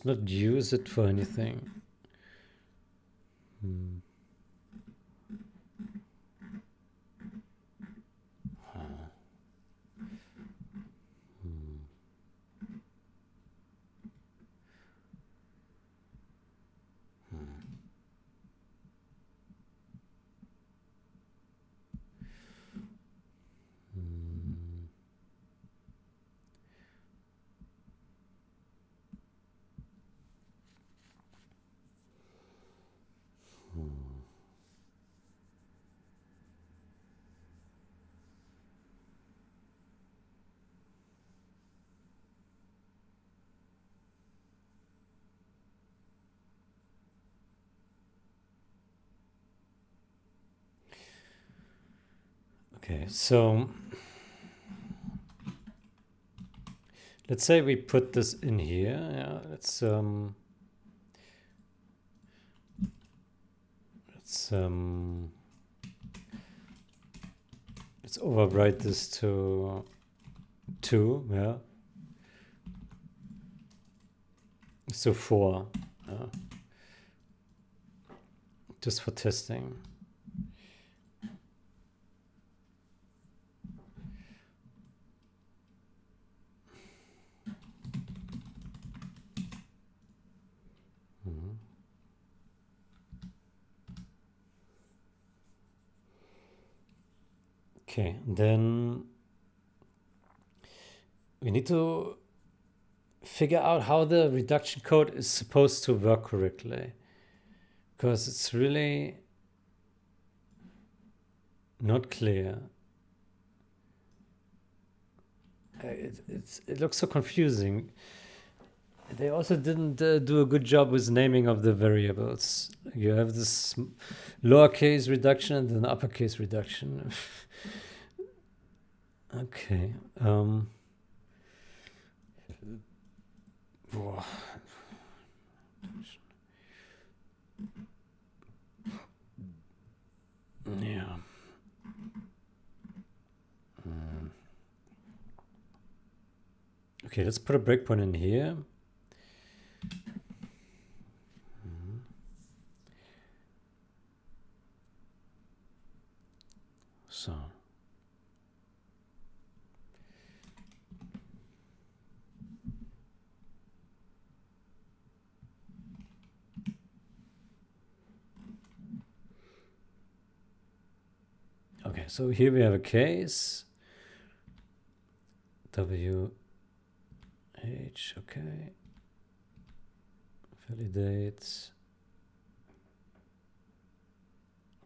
not use it for anything. Okay, so let's say we put this in here. Yeah, let's overwrite this to 2, yeah. So 4, just for testing. Okay, then we need to figure out how the reduction code is supposed to work correctly, because it's really not clear. It looks so confusing. They also didn't do a good job with naming of the variables. You have this lowercase reduction and then uppercase reduction. Okay. Yeah. Okay, let's put a breakpoint in here. So. Okay, so here we have a case. W H, okay. Validates.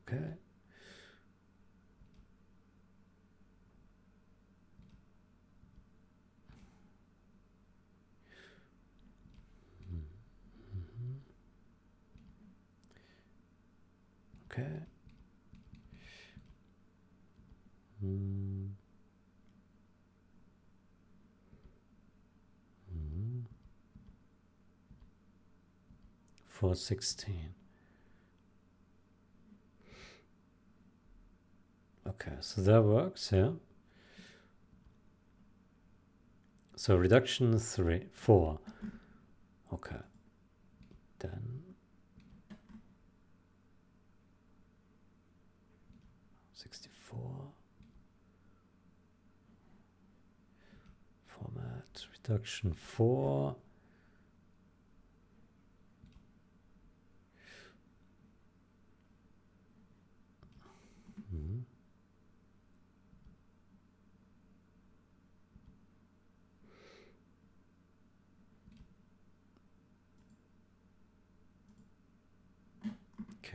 Okay. Okay. 416. Okay, so that works, yeah. So reduction 4. Okay. Then 64. Format reduction 4.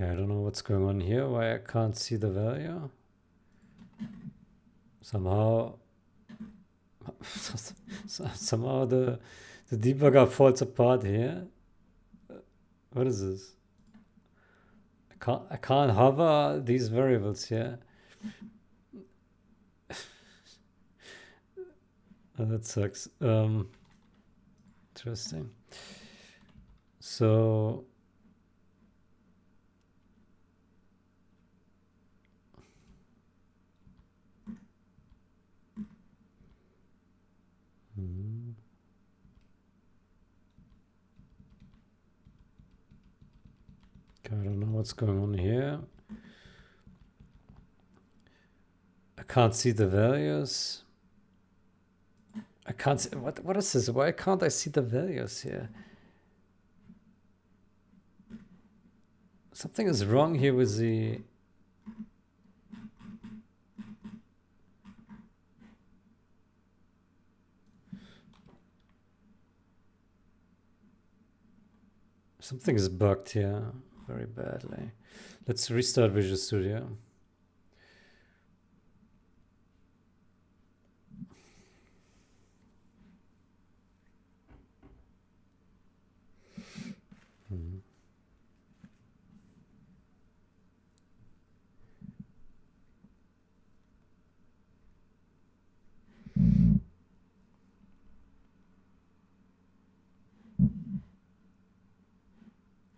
Okay, I don't know what's going on here, why I can't see the value. Somehow somehow the debugger falls apart here. What is this? I can't hover these variables here. Oh, that sucks. Interesting. So I don't know what's going on here. I can't see the values. I can't see, what is this? Why can't I see the values here? Something is wrong here with the... Something is bugged here very badly. Let's restart Visual Studio.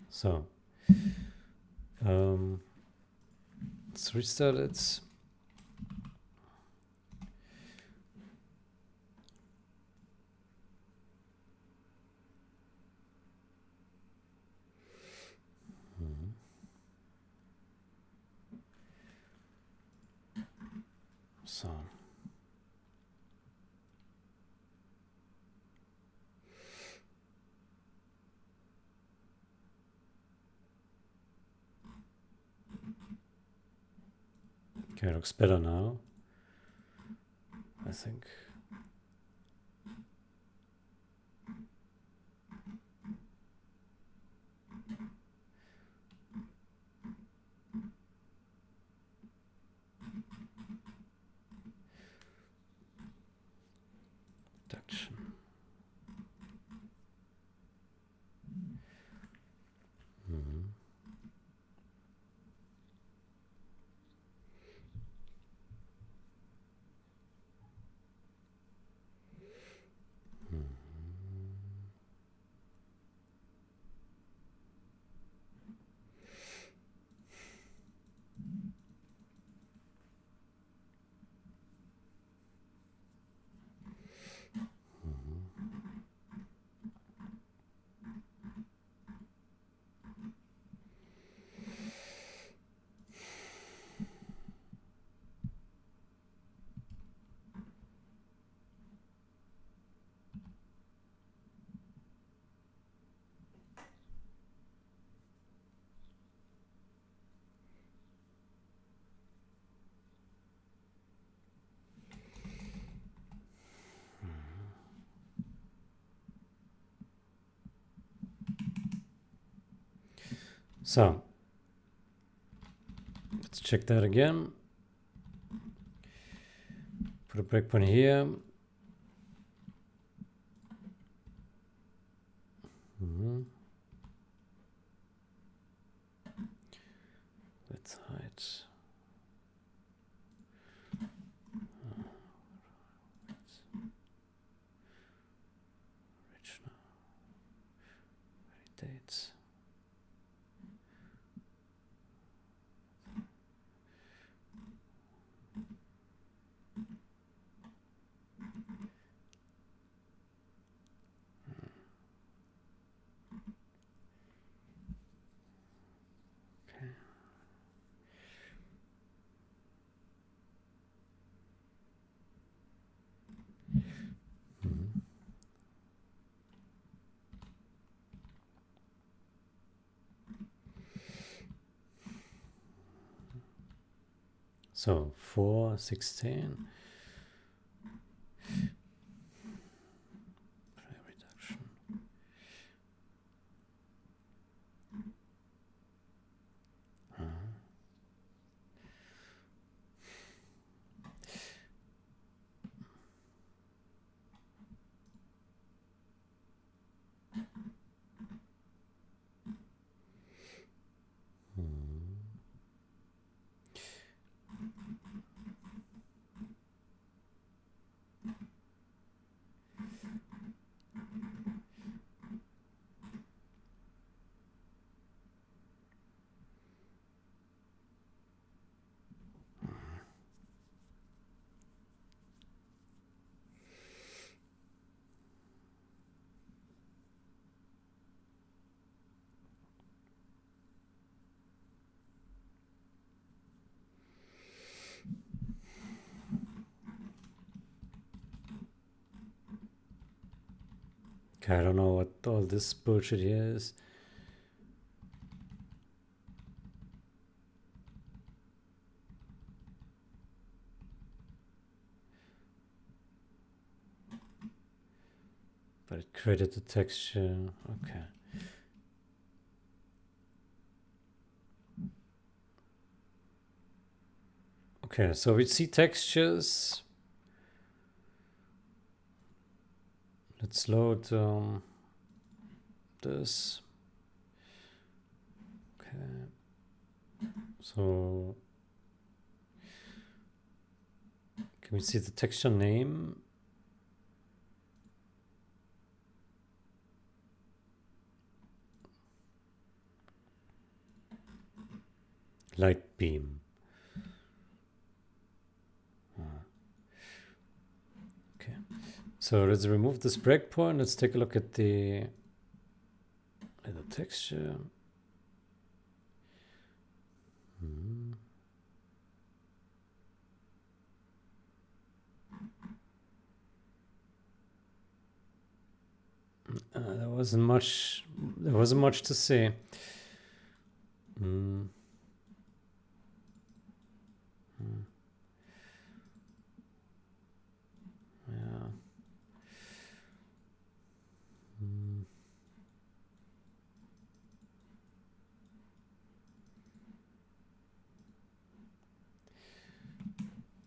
So, let's restart it. So, okay, it looks better now, I think. Reduction. So, let's check that again. Put a breakpoint here. Let's hide. Original. Dates. So 416. Reduction. Okay, I don't know what all this bullshit here is. But it created the texture. Okay. Okay, so we see textures. Let's load this. Okay. So can we see the texture name? Light beam. Okay. So let's remove this breakpoint. Let's take a look at the texture. There wasn't much. There wasn't much to see. Yeah.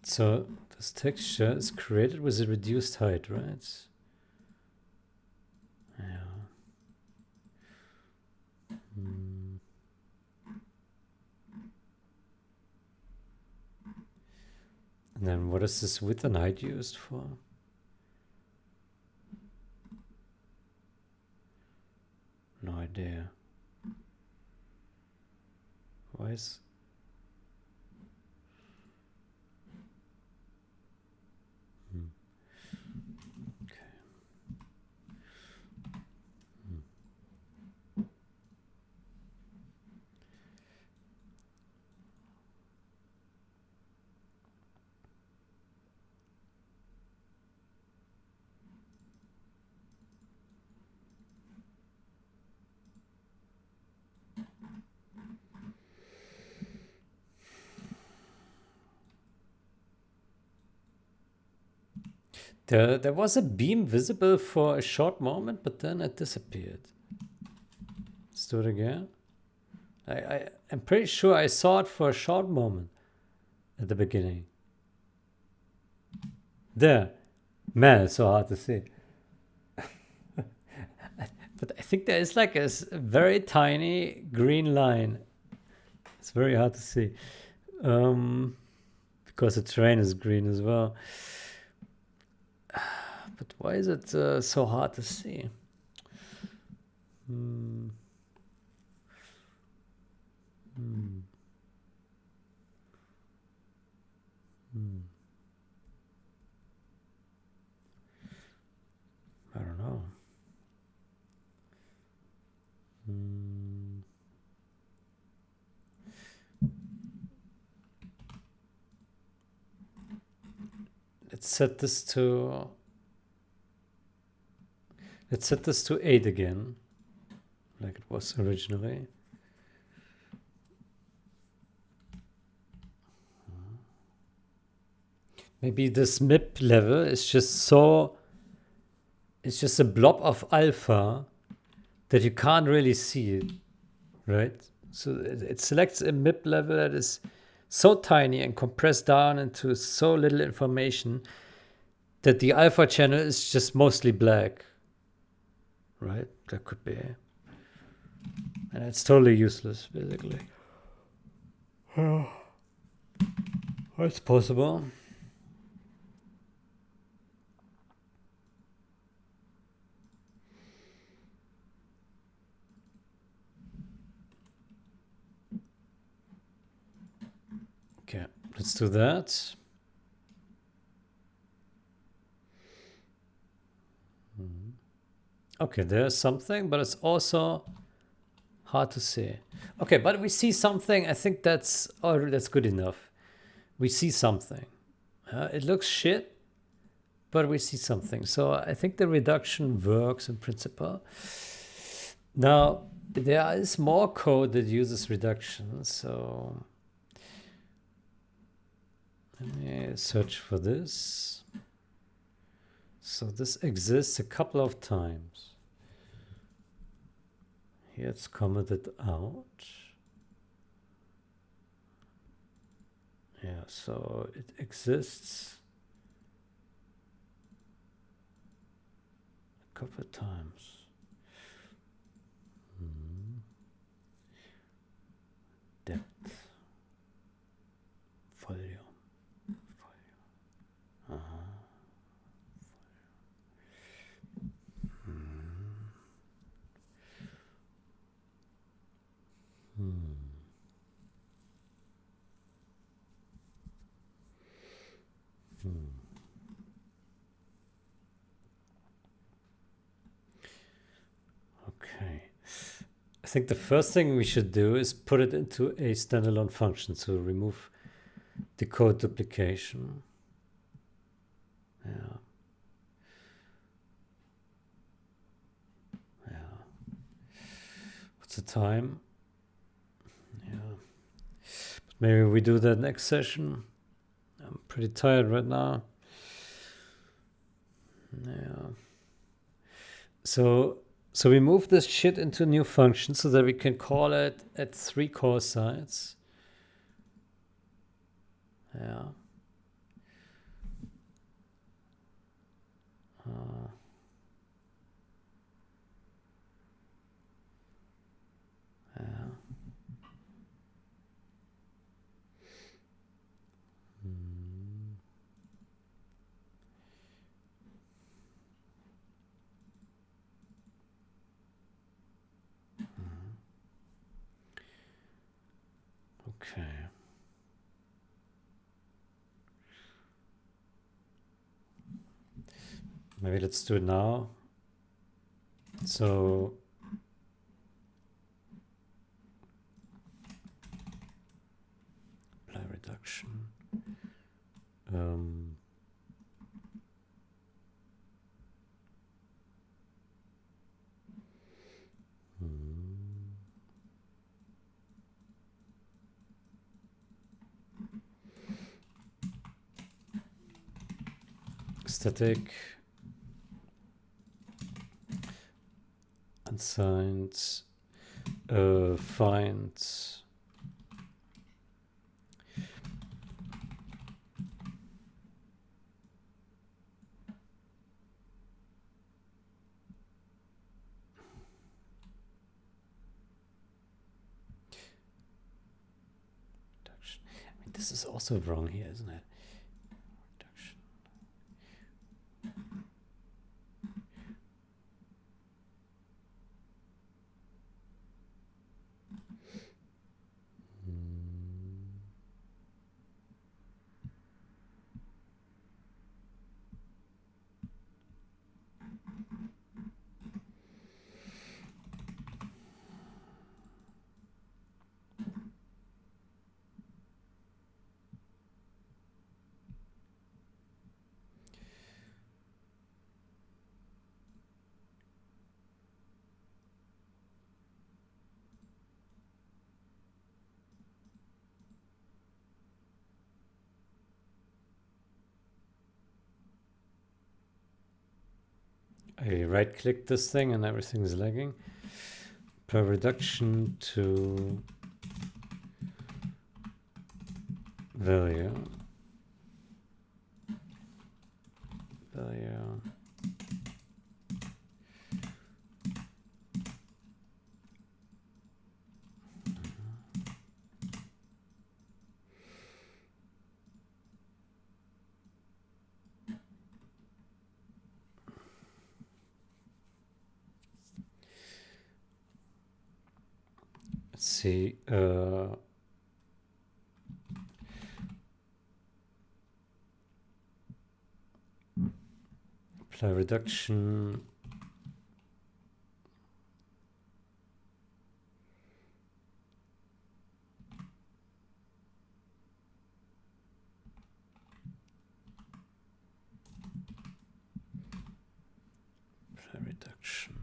So this texture is created with a reduced height, right? Yeah. And then what is this width and height used for? No idea. Why is... Okay. There was a beam visible for a short moment, but then it disappeared. Let's do it again. I'm pretty sure I saw it for a short moment at the beginning. There. Man, it's so hard to see. But I think there is like a very tiny green line. It's very hard to see. Because the terrain is green as well. But why is it so hard to see? I don't know. Let's set this to 8 again, like it was originally. Maybe this MIP level is just so... It's just a blob of alpha that you can't really see it, right? So it selects a MIP level that is so tiny and compressed down into so little information that the alpha channel is just mostly black, right? That could be. And it's totally useless, basically. It's possible. Okay, let's do that. Okay, there's something, but it's also hard to see. Okay, but we see something. I think that's good enough. We see something. It looks shit, but we see something. So I think the reduction works in principle. Now, there is more code that uses reduction, so let me search for this. So this exists a couple of times. Here it's commented out. Yeah, so it exists a couple of times. Depth. Volume. Okay. I think the first thing we should do is put it into a standalone function to remove the code duplication. Yeah. Yeah. What's the time? Yeah. But maybe we do that next session. I'm pretty tired right now. Yeah. So we move this shit into a new function so that we can call it at 3 core sites. Yeah. Yeah. Okay. Maybe let's do it now. So apply reduction. Static unsigned find reduction. I mean, this is also wrong here, isn't it? Reduction. I right click this thing and everything is lagging. Per reduction to value. Let's see. Apply reduction. reduction.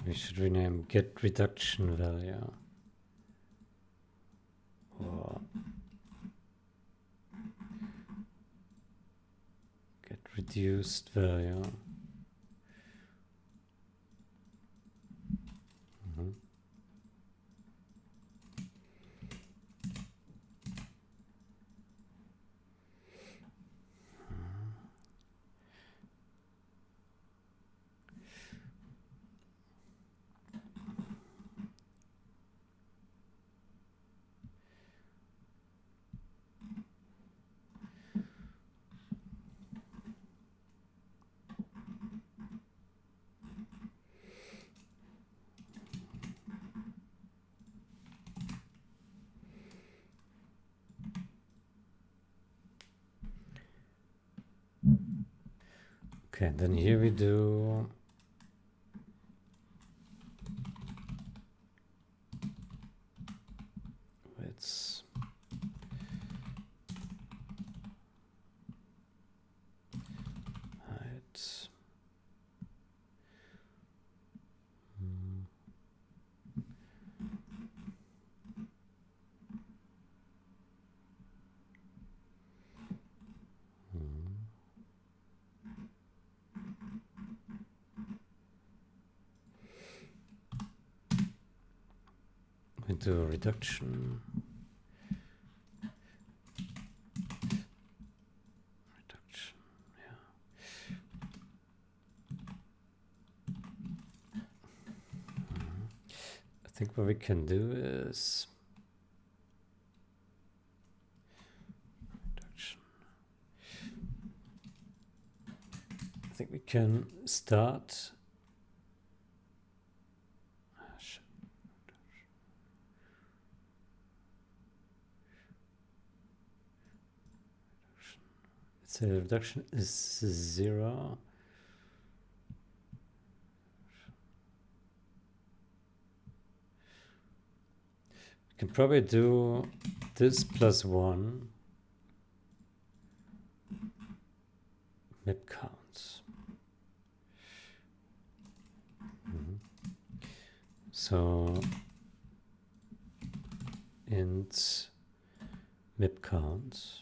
We should rename get reduction value. Or get reduced value. Okay, then here we do widths. Height. We do a reduction. Reduction, yeah. I think what we can do is reduction. I think we can start. So the reduction is 0. We can probably do this plus 1 mip counts. So int mip counts.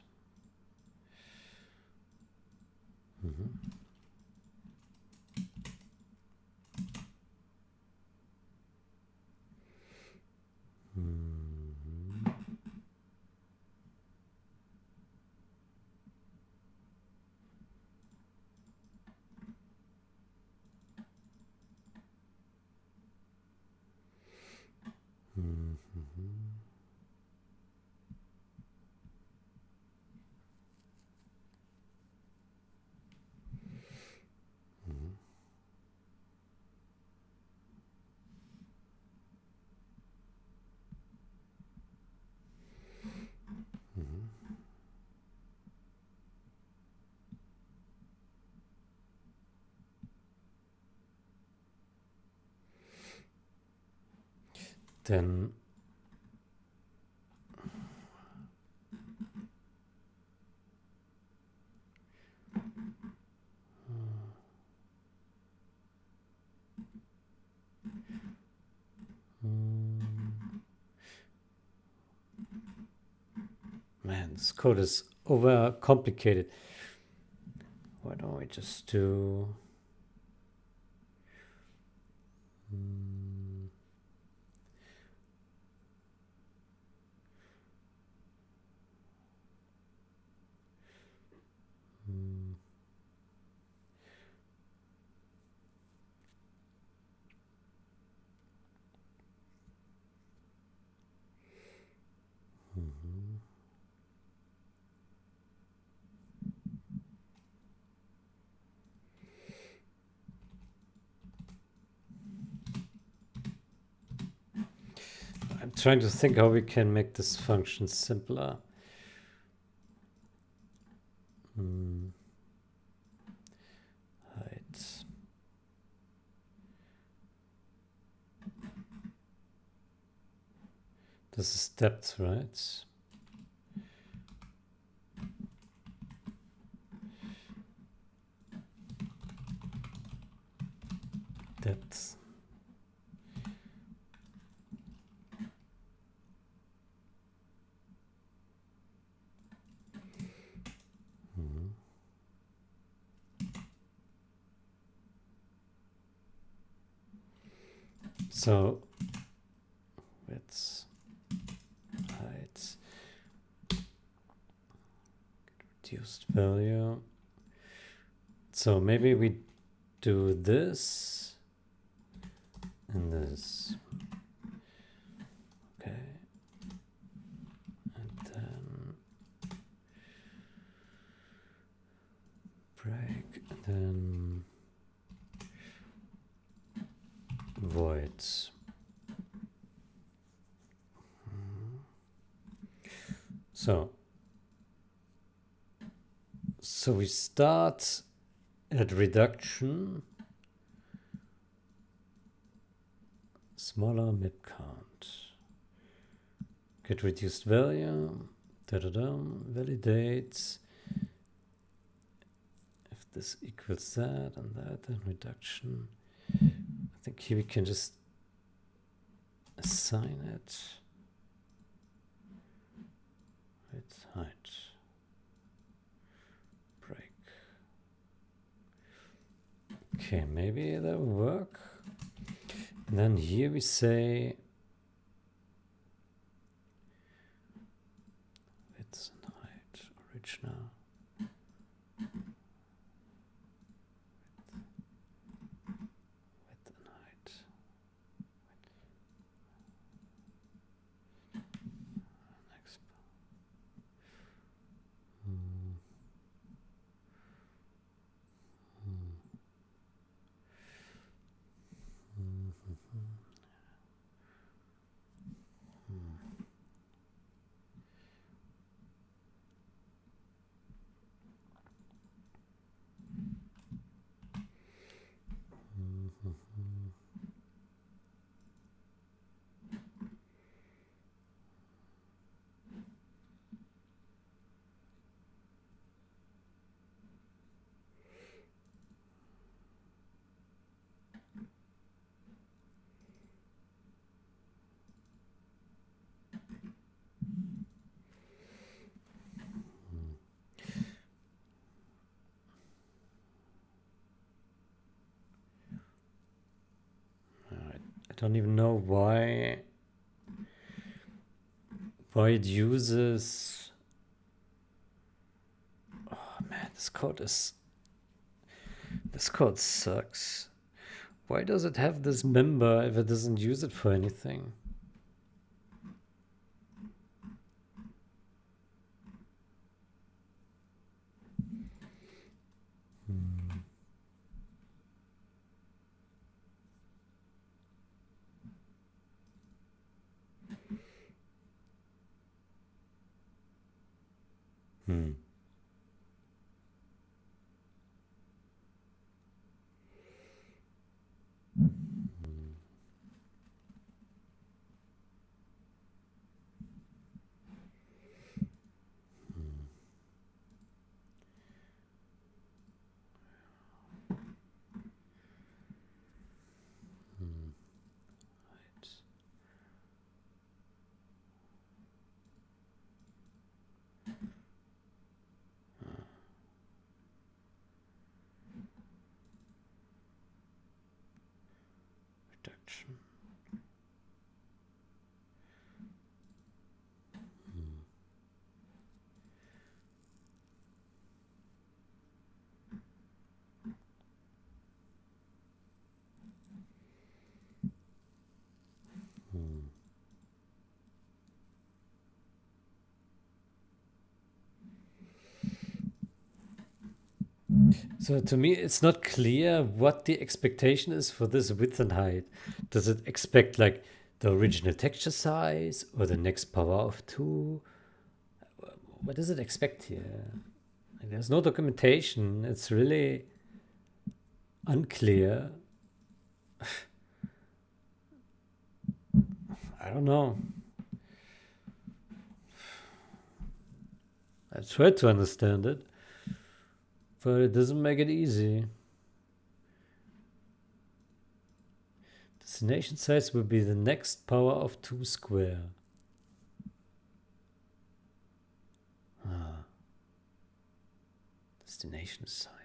Then man, this code is over complicated. Why don't we just do trying to think how we can make this function simpler. Height. This is depth, right? Depth. So width, height, reduced value. So maybe we do this and this. Okay. And then break, and then voids. So we start at reduction, smaller mid count, get reduced value, validate. If this equals that and that, then reduction. I think here we can just assign it. It's height. Break. Okay, maybe that will work. And then here we say width and height, original. Width and height. Next. I don't even know why it uses. Oh man, this code sucks. Why does it have this member if it doesn't use it for anything? Reduction. So to me, it's not clear what the expectation is for this width and height. Does it expect like the original texture size or the next power of 2? What does it expect here? Like, there's no documentation. It's really unclear. I don't know. I tried to understand it, but it doesn't make it easy. Destination size will be the next power of 2 square. Destination size.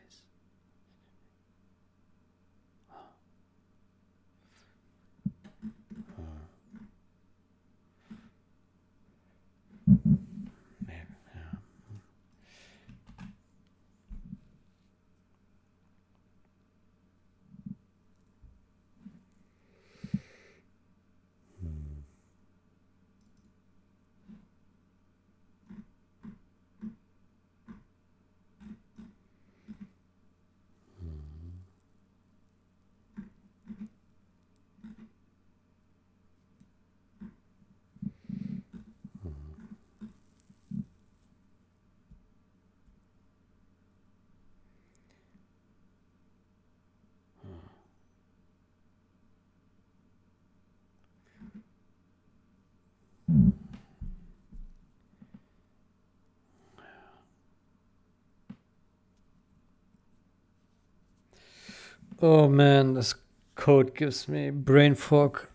Oh man, this code gives me brain fog.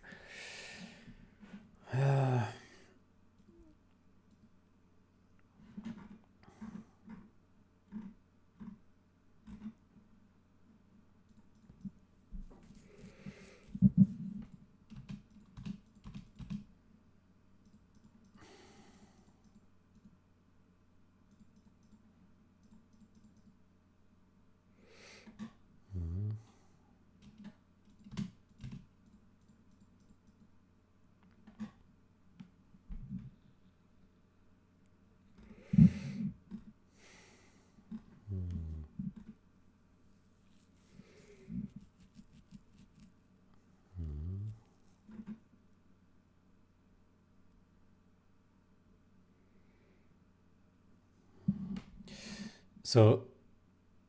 So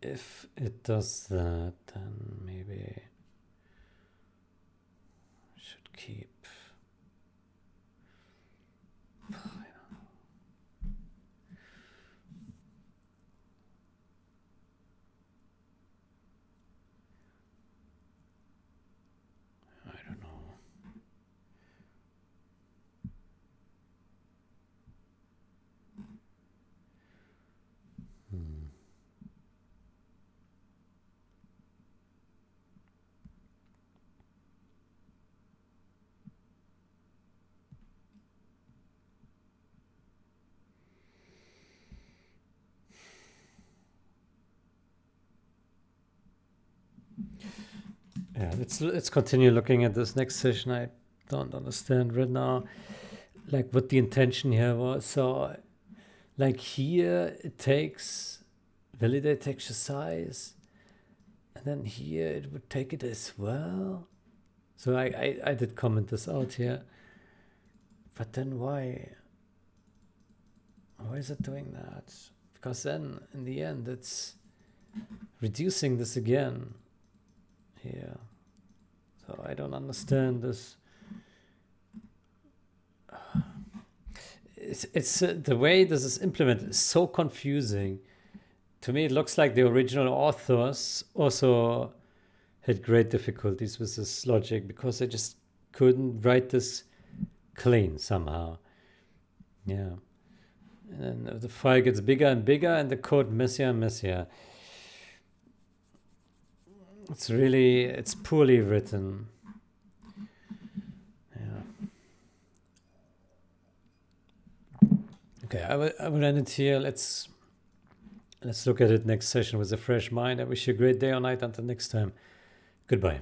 if it does that, then maybe I should keep. I don't know. Yeah, let's continue looking at this next session. I don't understand right now, like what the intention here was. So, like here it takes validate texture size, and then here it would take it as well. So I did comment this out here, but then why? Why is it doing that? Because then in the end it's reducing this again here. So I don't understand this. It's the way this is implemented is so confusing. To me, it looks like the original authors also had great difficulties with this logic because they just couldn't write this clean somehow. Yeah. And then the file gets bigger and bigger and the code messier and messier. It's poorly written. Yeah. Okay, I will end it here. Let's look at it next session with a fresh mind. I wish you a great day or night. Until next time. Goodbye.